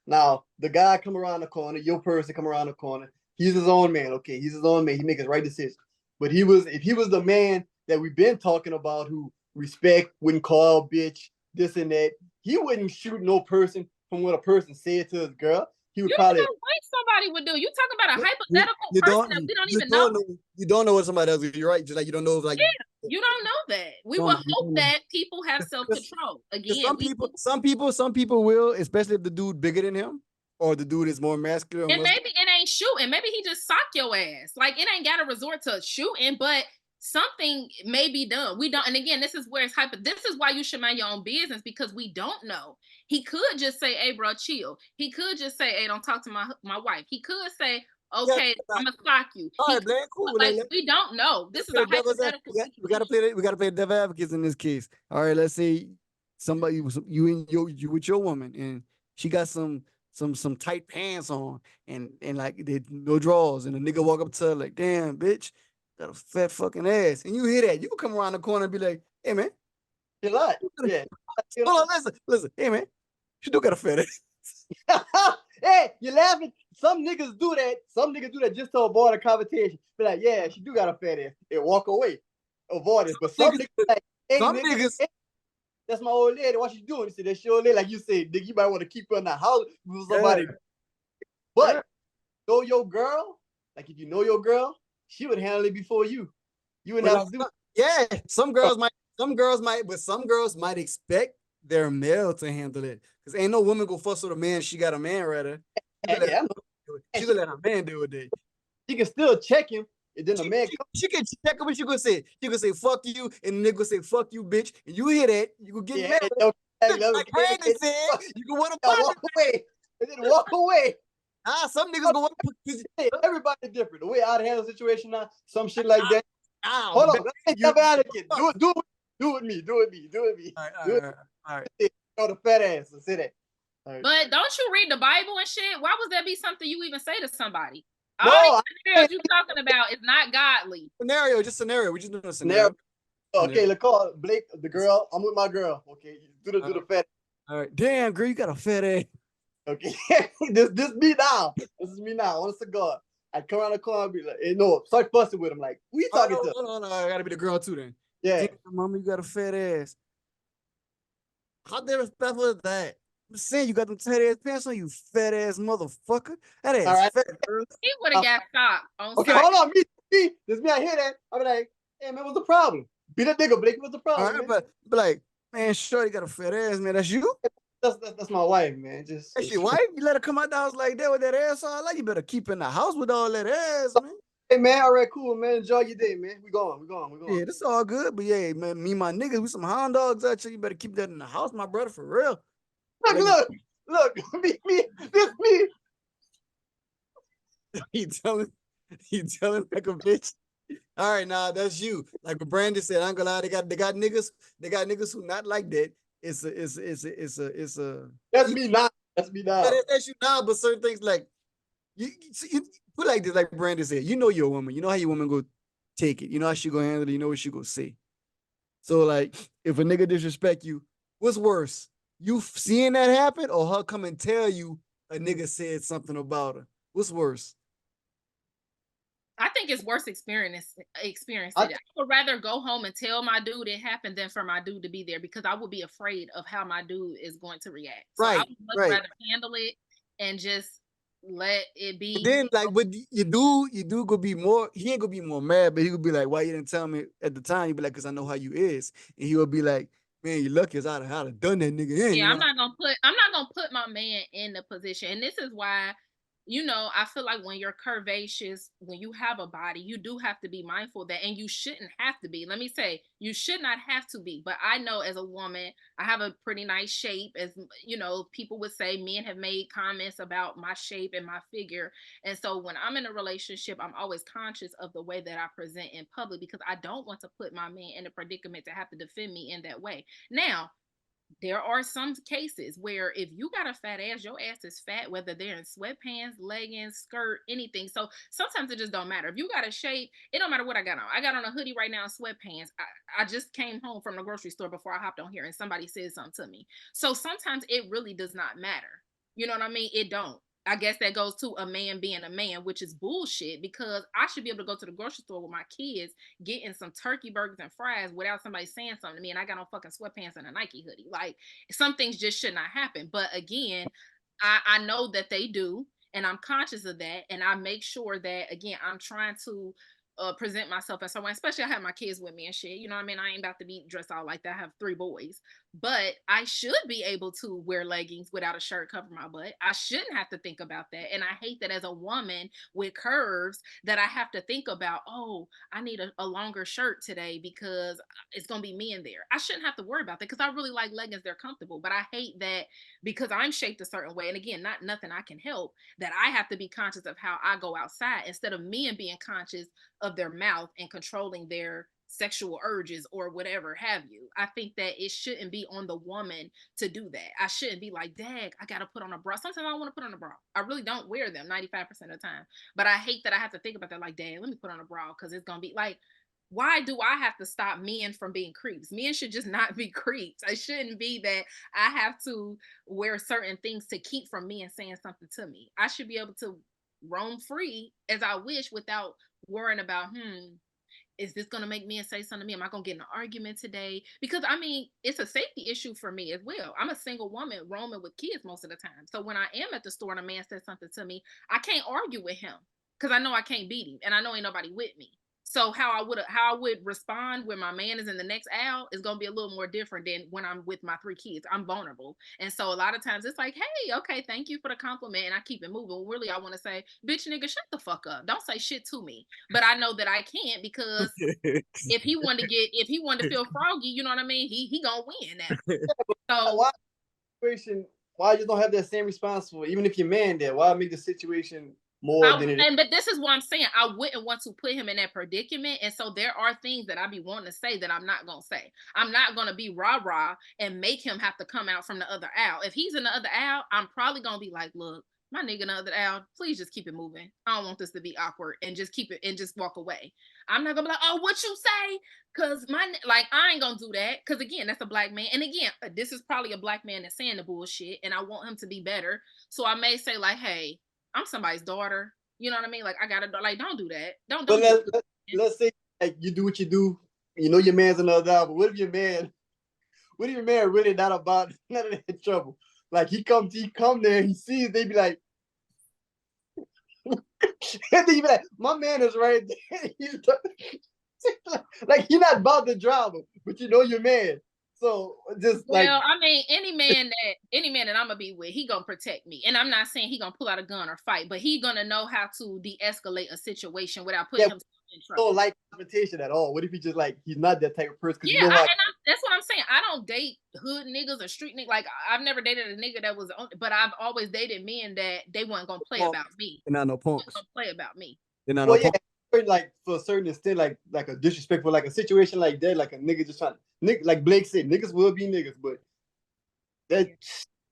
Now the guy come around the corner, your person come around the corner. He's his own man. Okay, he's his own man. He make his right decision. But if he was the man that we've been talking about, who respect, wouldn't call bitch, this and that, he wouldn't shoot no person from what a person said to his girl. He would You probably. don't know what somebody would do. You talking about a hypothetical person that we don't even know. You don't know what somebody else. You're right. Just like you don't know, like You don't know that. We would hope that people have self-control. Again, some people will, especially if the dude bigger than him or the dude is more masculine. And maybe it ain't shooting. Maybe he just sock your ass. Like it ain't got to resort to shooting, but something may be done. We don't. And again, this is where it's hyper. This is why you should mind your own business because we don't know. He could just say, "Hey, bro, chill." He could just say, "Hey, don't talk to my wife." He could say, "Okay, I'm gonna sock you." All right, man, cool. Like we don't know. This is a hypothetical. We gotta play the devil advocates in this case. All right, let's say somebody you with your woman and she got some tight pants on and like they no drawers and the nigga walk up to her like, damn, bitch, got a fat fucking ass. And you hear that, you can come around the corner and be like, hey man, You like, yeah. hold on, listen, hey man, she do got a fat ass. Hey, you laughing? Some niggas do that. Some niggas do that just to avoid a confrontation. Be like, yeah, she do got a fat ass, and walk away, avoid it. But some niggas like, hey, niggas, that's my old lady. What she doing? He said, that's your old lady. Like you said, nigga, you might want to keep her in the house with somebody. Yeah. But know your girl. Like if you know your girl, she would handle it before you. You wouldn't have to do it. Yeah, some girls might, but some girls might expect their male to handle it. Because ain't no woman go fuss with a man, she got a man rather. She gonna let her man do it. She can still check him. And then the man she can check him, what she gonna say? She gonna say, fuck you, and the nigga gonna say, fuck you, bitch. And you hear that, you gonna get mad. Like Brandi said, you can want to walk away. And then walk away. Some niggas go up. Everybody different. The way I handle the situation now, some shit like that. Hold on, let's get advocate. Do it with me. All right. All right. Oh, the fat ass. Say that. Right. But don't you read the Bible and shit? Why would that be something you even say to somebody? No, All these scenarios you talking about is not godly. Scenario. We just doing a scenario. Okay, let's call Blake the girl. I'm with my girl. Okay, do the fat. All right. Damn, girl, you got a fat ass. Okay, this me now. This is me now. I want a cigar. I come around the corner and be like, hey, no, start fussing with him. Like, who you talking to? Hold on. I gotta be the girl too then. Yeah. Damn, mama, you got a fat ass. How disrespectful is that? I'm saying you got them tight ass pants on, you fat ass motherfucker. That ass right. fat, girl. He would have got stopped on Okay, hold on. Me. This me. I hear that. I be like, hey man, what's the problem? Be that nigga, Blake. What's the problem? All right, man? but like, man, sure, you got a fat ass, man. That's you. That's my wife, man. Just That's your wife. You let her come out the house like that with that ass all like you better keep in the house with all that ass, man. Hey man, all right, cool, man. Enjoy your day, man. We going. Yeah, that's all good. But yeah, man, me and my niggas, we some hound dogs out here. You better keep that in the house, my brother, for real. Look, me, this me. he telling like a bitch. All right, nah, that's you. Like what Brandi said, I'm gonna lie, they got niggas who not like that. It's a That's me now. That's me now. That's you now, but certain things like you put like this, like Brandi said, you know you're a woman. You know how your woman go take it. You know how she gonna handle it. You know what she gonna say. So like, if a nigga disrespect you, what's worse? You seeing that happen or her come and tell you a nigga said something about her? What's worse? I think it's worse experiencing it. I would rather go home and tell my dude it happened than for my dude to be there because I would be afraid of how my dude is going to react. So I would much rather handle it and just let it be. And then like what you do gonna be more, he ain't gonna be more mad, but he could be like, why you didn't tell me at the time? He'd be like, cause I know how you is. And he would be like, man, you lucky as I'd have done that nigga in. Yeah, I'm not gonna put my man in the position. And this is why, I feel like when you're curvaceous, when you have a body, you do have to be mindful of that, and you shouldn't have to be. Let me say, you should not have to be. But I know as a woman, I have a pretty nice shape. As people would say, men have made comments about my shape and my figure. And so when I'm in a relationship, I'm always conscious of the way that I present in public because I don't want to put my man in a predicament to have to defend me in that way. Now, there are some cases where if you got a fat ass, your ass is fat, whether they're in sweatpants, leggings, skirt, anything. So sometimes it just don't matter. If you got a shape, it don't matter what I got on. I got on a hoodie right now in sweatpants. I just came home from the grocery store before I hopped on here and somebody said something to me. So sometimes it really does not matter. You know what I mean? It don't. I guess that goes to a man being a man, which is bullshit because I should be able to go to the grocery store with my kids, getting some turkey burgers and fries without somebody saying something to me. And I got on fucking sweatpants and a Nike hoodie. Like some things just should not happen. But again, I know that they do. And I'm conscious of that. And I make sure that, again, I'm trying to present myself as someone, especially I have my kids with me and shit. You know what I mean? I ain't about to be dressed all like that. I have 3 boys, but I should be able to wear leggings without a shirt covering my butt. I shouldn't have to think about that. And I hate that as a woman with curves that I have to think about, oh, I need a longer shirt today because it's going to be me in there. I shouldn't have to worry about that because I really like leggings. They're comfortable, but I hate that because I'm shaped a certain way. And again, nothing I can help, that I have to be conscious of how I go outside instead of men being conscious of their mouth and controlling their sexual urges or whatever have you. I think that it shouldn't be on the woman to do that. I shouldn't be like, dang, I gotta put on a bra. Sometimes I don't want to put on a bra. I really don't wear them 95% of the time. But I hate that I have to think about that, like, dang, let me put on a bra because it's gonna be like, why do I have to stop men from being creeps? Men should just not be creeps. It shouldn't be that I have to wear certain things to keep from men saying something to me. I should be able to roam free as I wish without worrying about, is this going to make men say something to me? Am I going to get in an argument today? Because I mean, it's a safety issue for me as well. I'm a single woman roaming with kids most of the time. So when I am at the store and a man says something to me, I can't argue with him because I know I can't beat him and I know ain't nobody with me. So how I would respond when my man is in the next aisle is going to be a little more different than when I'm with my 3 kids. I'm vulnerable. And so a lot of times it's like, hey, okay, thank you for the compliment. And I keep it moving. Really, I want to say, bitch, nigga, shut the fuck up. Don't say shit to me. But I know that I can't because if he wanted to feel froggy, you know what I mean? He going to win now. So why you just don't have that same response for, even if you're man there, why make the situation more than it is. But this is what I'm saying. I wouldn't want to put him in that predicament. And so there are things that I be wanting to say that I'm not going to say. I'm not going to be rah-rah and make him have to come out from the other aisle. If he's in the other aisle, I'm probably going to be like, look, my nigga in the other aisle, please just keep it moving. I don't want this to be awkward and just keep it and just walk away. I'm not going to be like, oh, what you say? Because I ain't going to do that. Because again, that's a black man. And again, this is probably a black man that's saying the bullshit and I want him to be better. So I may say like, hey, I'm somebody's daughter. You know what I mean? Like I gotta don't do that. Don't do that. Let's say like you do what you do. You know your man's another aisle, but what if your man really not about none of that trouble? Like he come there, he sees, they be like, and then you be like, my man is right there. Like he's not about the drama, but you know your man. So just I mean, any man that I'm gonna be with, he gonna protect me. And I'm not saying he gonna pull out a gun or fight, but he gonna know how to de-escalate a situation without putting himself in trouble. Don't like confrontation at all. What if he just like he's not that type of person? Yeah, you know that's what I'm saying. I don't date hood niggas or street niggas. Like I've never dated a nigga that was but I've always dated men that they weren't gonna play about me. They're not no punks. Gonna play about me. They're not no punks. Like for a certain extent, like a disrespectful, like a situation like that, like a nigga just trying like Blake said, niggas will be niggas, but that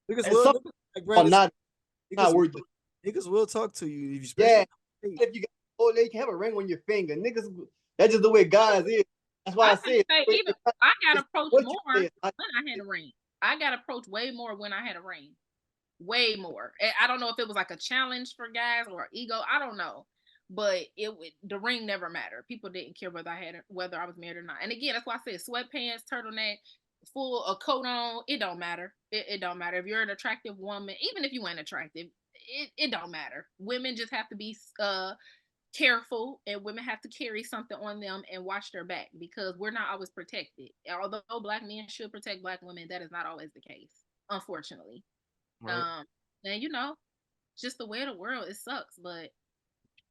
niggas will like Brandi not worth it. Niggas will talk to you if you if you got they can have a ring on your finger. Niggas, that's just the way guys is. That's why I said I got approached more when I had a ring. I got approached way more when I had a ring. Way more. I don't know if it was like a challenge for guys or ego. I don't know. But the ring never mattered. People didn't care whether I was married or not. And again, that's why I said sweatpants, turtleneck, full a coat on. It don't matter. It don't matter if you're an attractive woman, even if you ain't attractive. It don't matter. Women just have to be careful, and women have to carry something on them and watch their back because we're not always protected. Although black men should protect black women, that is not always the case, unfortunately. Right. And just the way of the world, it sucks, but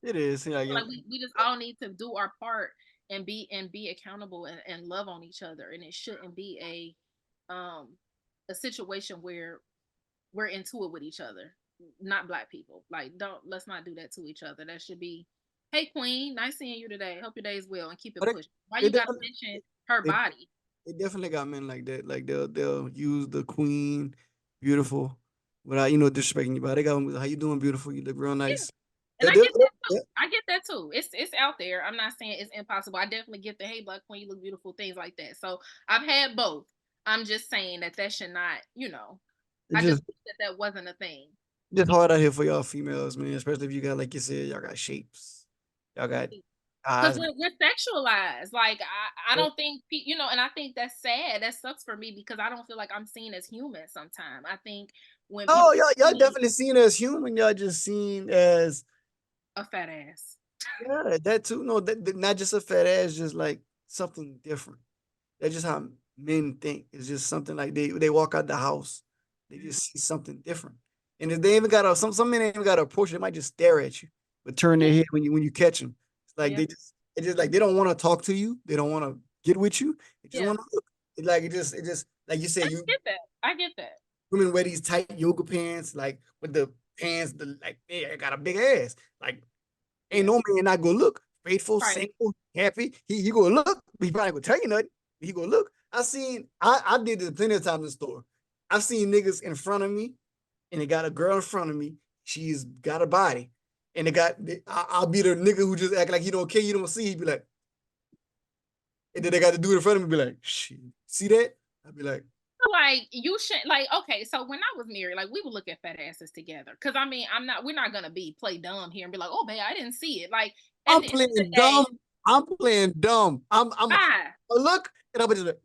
it is. Yeah, like we just all need to do our part and be accountable and love on each other. And it shouldn't be a situation where we're into it with each other, not black people. Like let's not do that to each other. That should be, hey queen, nice seeing you today. Hope your day is well and keep it pushing. Why you gotta mention her body? It definitely got men like that. Like they'll use the queen, beautiful, without disrespecting you. But they got how you doing, beautiful? You look real nice. And I get that too. It's out there. I'm not saying it's impossible. I definitely get the hey black queen, you look beautiful, things like that. So I've had both. I'm just saying that should not, I just wish that wasn't a thing. Just hard out here for y'all females, man. Especially if you got, like you said, y'all got shapes. Y'all got eyes. Because we're sexualized. Like I don't think and I think that's sad. That sucks for me because I don't feel like I'm seen as human sometimes. I think when y'all definitely seen as human. Y'all just seen as a fat ass. Yeah, that too. No, that not just a fat ass, just like something different. That's just how men think. It's just something like they walk out the house, they just see something different. And if they even got some men ain't even got to approach, they might just stare at you, but turn their head when you catch them. It's like it's just like they don't want to talk to you. They don't want to get with you. They just want to look. It just like you said. I get that. Women wear these tight yoga pants, like with the pants, I got a big ass. Like, ain't no man not gonna look faithful, single, happy. He gonna look. He probably gonna tell you nothing. He gonna look. I did this plenty of times in the store. I've seen niggas in front of me, and they got a girl in front of me. She's got a body, and I'll be the nigga who just act like he don't care. You don't see. He be like, and then they got to do it in front of me. Be like, shit, see that? I'd be like. Like you should okay, so when I was married, like we would look at fat asses together. Cause I mean, we're not gonna play dumb here and be like, oh babe, I didn't see it. Like I'm playing dumb. I'm playing dumb. I'm look and I'm just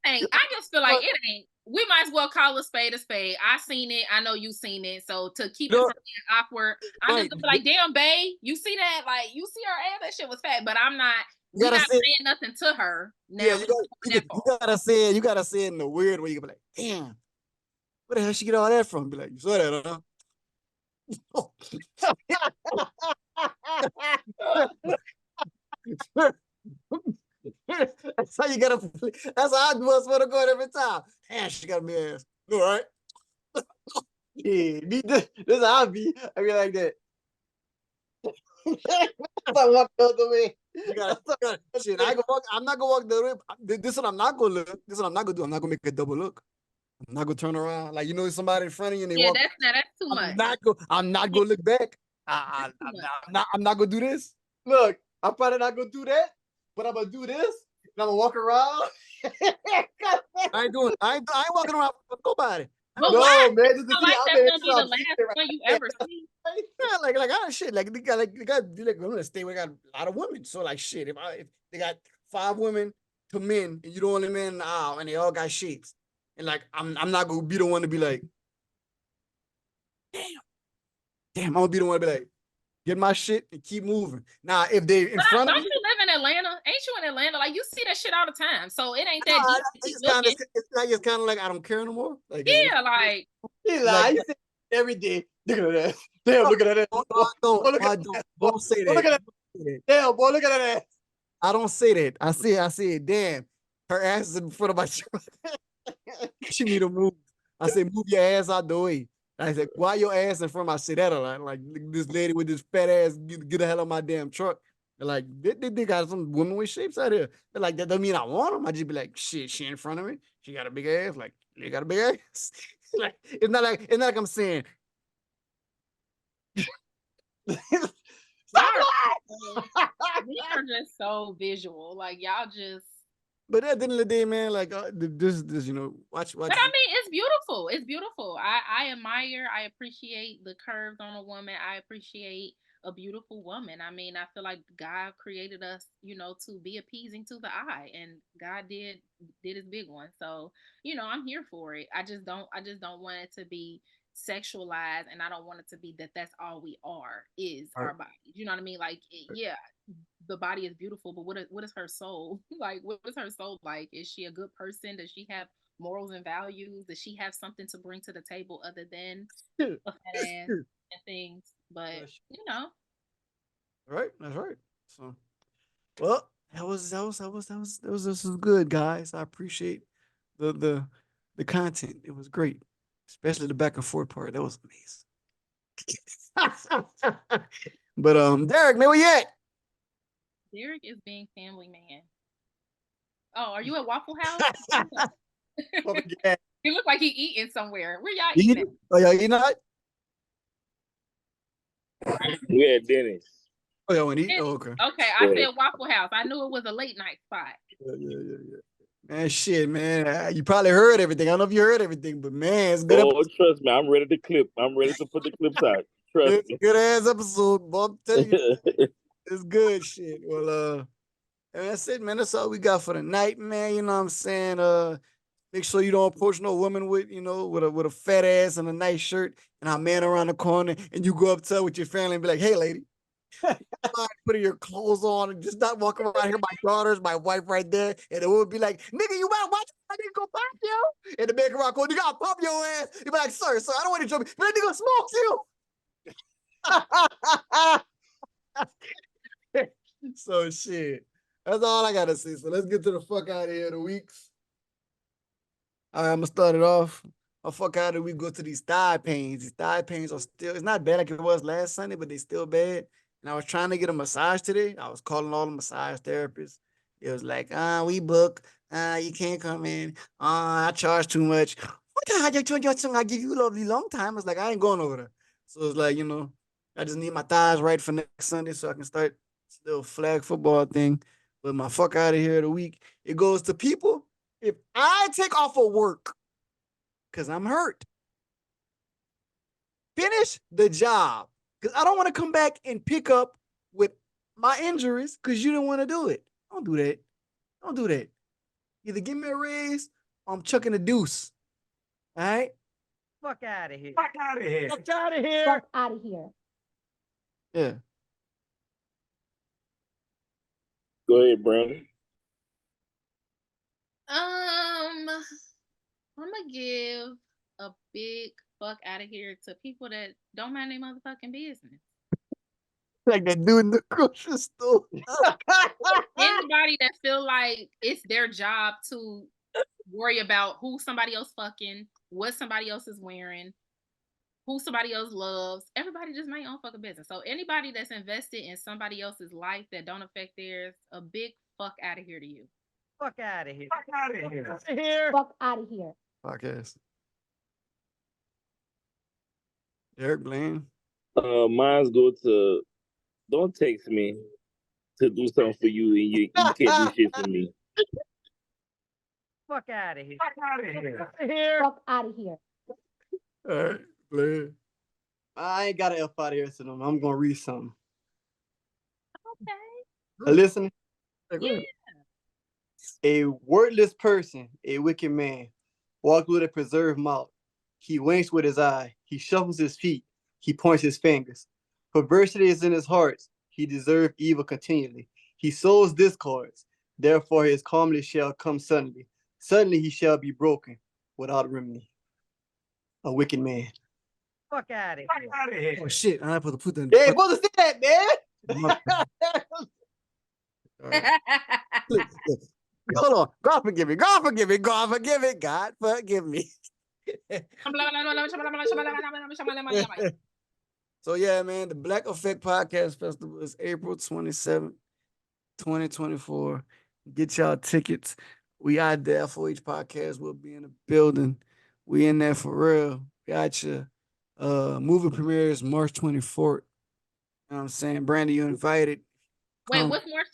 I just feel like it ain't. We might as well call a spade a spade. I seen it. I know you seen it. So to keep it from being awkward, I'm just gonna be like, damn, babe, you see that? Like you see her ass? That shit was fat, but I'm not. You're not saying nothing to her. Now, yeah, you gotta say it in a weird way. You can be like, damn, where the hell she get all that from? Be like, you saw that, huh? That's how you gotta. That's how I do. I swear to God every time. Damn, she got me ass. All right. Yeah, this is how I be. I be like that. I walk the other way. You gotta shit. I'm not gonna walk the other way. This one I'm not gonna look. This one I'm not gonna do. I'm not gonna make a double look. I'm not gonna turn around. Like, you know, somebody in front of you and they Yeah, walk. that's too much. I'm not gonna look back. That's too much. I'm not gonna do this. Look, I'm probably not gonna do that, but I'm gonna do this, and I'm gonna walk around. I ain't walking around with nobody. But No, why? man, I just to feel see like how that's many gonna be the last one you ever see. Yeah, shit. Like they got I'm gonna stay with got a lot of women. So like shit, if they got 5 women to men and you the only man in the aisle and they all got shapes. And like I'm not gonna be the one to be like, damn, I'm gonna be the one to be like, get my shit and keep moving. Now if they in front of Don't me, you live in Atlanta? Ain't you in Atlanta? Like you see that shit all the time. So it ain't that deep. it's kind of like I don't care no more. Like Yeah, like He like lied. He said every day. Look at that. Damn, look at that. don't say Look at that. that. Damn, boy, look at that. I don't say that. I say, damn, her ass is in front of my truck. She need to move. I say, move your ass out the way. I said, why your ass in front of my shit? That a lot. Like this lady with this fat ass, get the hell out of my damn truck. They're like, they got some women with shapes out here. They're like, that don't mean I want them. I just be like, shit, she in front of me. She got a big ass. Like, you got a big ass. Like, it's not like I'm saying. we are just so visual. Like y'all just. But at the end of the day, man, like this, you know, watch. But I mean, it's beautiful. It's beautiful. I admire. I appreciate the curves on a woman. I appreciate a beautiful woman. I mean, I feel like God created us, you know, to be appeasing to the eye, and God did his big one. So, you know, I'm here for it. I just don't want it to be sexualized, and I don't want it to be that that's all we are is our bodies. You know what I mean? Like, yeah, the body is beautiful, but what is her soul like? What is her soul like? Is she a good person? Does she have morals and values? Does she have something to bring to the table other than a fat ass and things? But you know, right, that's right. So, well, this was good, guys. I appreciate the content. It was great, especially the back and forth part. That was amazing. But Derek, man, where you at? Derek is being family man. Oh, are you at Waffle House? He look like he eating somewhere. Where y'all eating? Oh, y'all eating out? We had Dennis. Oh, y'all want to eat? Oh, okay. Okay, I said Waffle House. I knew it was a late night spot. Yeah. Man, shit, man. You probably heard everything. I don't know if you heard everything, but man, it's good. Oh, trust me, I'm ready to clip. I'm ready to put the clips out. Trust me. Good ass episode, boy. I'm telling you, it's good shit. Well, and that's it, man. That's all we got for the night, man. You know what I'm saying? Make sure you don't approach no woman with, you know, with a fat ass and a nice shirt and a man around the corner, and you go up to her with your family and be like, "Hey, lady, putting your clothes on and just not walking around here. My daughters, my wife right there." And it would be like, "Nigga, you better watch I didn't go pop you." And the man come around, "You gotta pop your ass." You be like, sir, I don't want to jump, but that nigga smoke you. So shit. That's all I gotta say. So let's get to the fuck out of here the weeks. All right, I'm gonna start it off. Fuck out of we go to these thigh pains. These thigh pains are still, it's not bad like it was last Sunday, but they still bad. And I was trying to get a massage today. I was calling all the massage therapists. It was like, we book. You can't come in. I charge too much. What the hell? I give you a lovely long time. It's like, I ain't going over there. So it's like, you know, I just need my thighs right for next Sunday so I can start this little flag football thing. But my fuck out of here of the week, it goes to people. If I take off of work because I'm hurt, finish the job. Because I don't want to come back and pick up with my injuries because you didn't want to do it. Don't do that. Don't do that. Either give me a raise or I'm chucking a deuce. All right? Fuck out of here. Fuck out of here. Fuck out of here. Fuck out of here. Yeah. Go ahead, Brandi. I'm gonna give a big fuck out of here to people that don't mind their motherfucking business. Like that dude in the grocery store. Anybody that feel like it's their job to worry about who somebody else fucking, what somebody else is wearing. who somebody else loves. Everybody just mind your own fucking business. So anybody that's invested in somebody else's life that don't affect theirs, a big fuck out of here to you. Fuck out of here. Fuck out of here. Fuck out of here. Podcast. Derek Blaine. Mine's go to don't text me to do something for you and you can't do shit for me. Fuck out of here. Fuck out of here. Fuck out of here. All right, Blaine. I ain't got an F out of here, so I'm gonna read something. Okay. Listen, Yeah. a wordless person, a wicked man, walks with a preserved mouth. He winks with his eye. He shuffles his feet. He points his fingers. Perversity is in his heart. He deserves evil continually. He sows discords. Therefore his calmness shall come suddenly. Suddenly he shall be broken without remedy. A wicked man. Fuck out of here. Fuck out of here. Oh shit! I'm not supposed to put that. Hey, supposed to say that, man. All right. Hold on. God forgive me. God forgive me. God forgive me. God forgive me. So yeah, man, the Black Effect Podcast Festival is April 27th, 2024. Get y'all tickets. We out there for each podcast. We'll be in the building. We in there for real. Got you. Movie premieres March 24th. You know what I'm saying? Brandi, you invited. Wait, what's March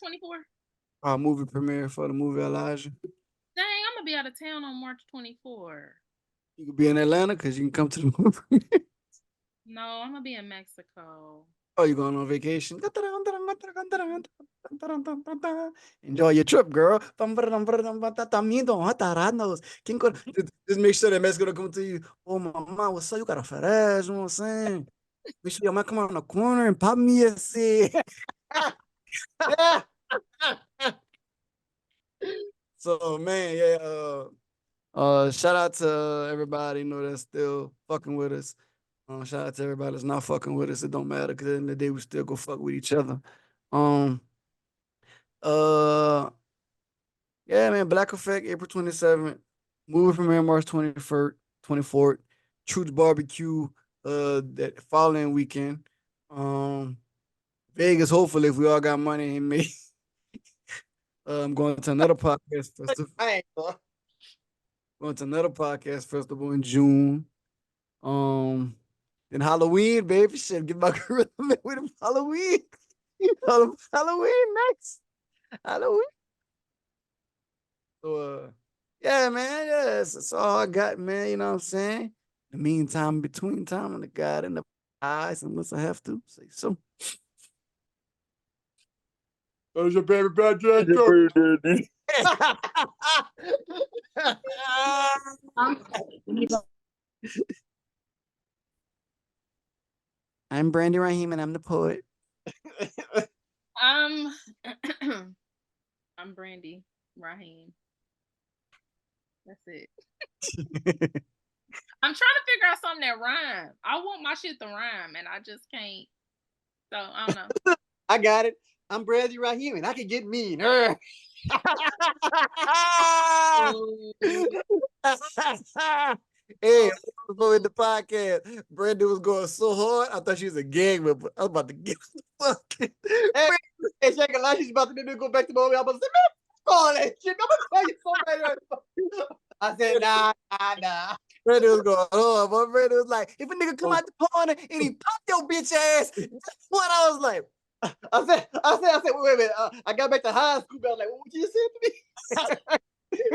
24th? Movie premiere for the movie Elijah. Dang, I'm gonna be out of town on March 24th. You could be in Atlanta because you can come to the movie premiere. No, I'm gonna be in Mexico. Oh, you going on vacation? Enjoy your trip, girl. Just make sure that Mexico don't come to you. Oh, mama, what's up? You got a fat ass, you know what I'm saying? Make sure your man come around the corner and pop me a C. So, man, yeah, shout out to everybody, that's still fucking with us. Shout out to everybody that's not fucking with us. It don't matter because at the end of the day, we still go fuck with each other. Yeah, man, Black Effect, April 27th. Movie premiere March 21st, 24th. Truth Barbecue, that following weekend. Vegas, hopefully, if we all got money and me. I'm going to another podcast festival. Going to another podcast festival in June. Then Halloween, baby. Shit, get my gorilla man with him. Halloween. Halloween next. Halloween. So, yeah, man. Yeah, that's all I got, man. You know what I'm saying? In the meantime, between time, and the God in the eyes, unless I have to say so. That was your baby birthday. I'm Brandi Raheem, and I'm the poet. I'm Brandi Raheem. That's it. I'm trying to figure out something that rhymes. I want my shit to rhyme, and I just can't. So I don't know. I got it. I'm Brandi Raheem, and I can get mean. Hey, before in the podcast, Brandi was going so hard. I thought she was a gang member. I was about to get the fuck. Hey, she ain't like she's about to go back to the movie. I'm about to say, man, all that shit. I'm gonna tell you so bad. I said, nah. Brandi was going hard. But Brandi was like, if a nigga come out the corner and he pop your bitch ass, that's what I was like. I said, wait a minute. I got back to high school, but I was like, what would you say to me?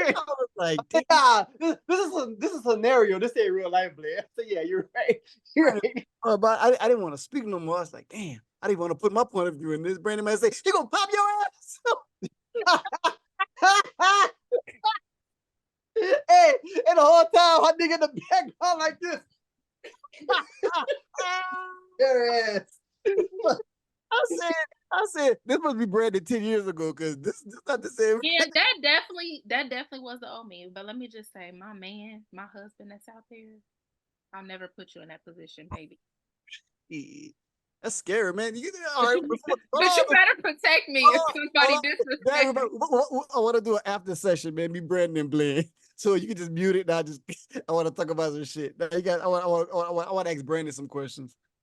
I was like, yeah, this is a scenario. This ain't real life, Blair. So yeah, you're right. You're right. But I didn't want to speak no more. I was like, damn, I didn't want to put my point of view in this. Brandi might say, you gonna pop your ass? Hey, and the whole time, I nigga in the background like this. Your ass. I said, this must be Brandi 10 years ago, because this is not the same. Yeah, that definitely was the old me. But let me just say, my man, my husband that's out there, I'll never put you in that position, baby. That's scary, man. All right, but you better protect me if somebody disrespects me. I want to do an after session, man. Me, Brandi, and Blaine. So you can just mute it. Now I want to talk about some shit. Now you guys, I want to ask Brandon some questions.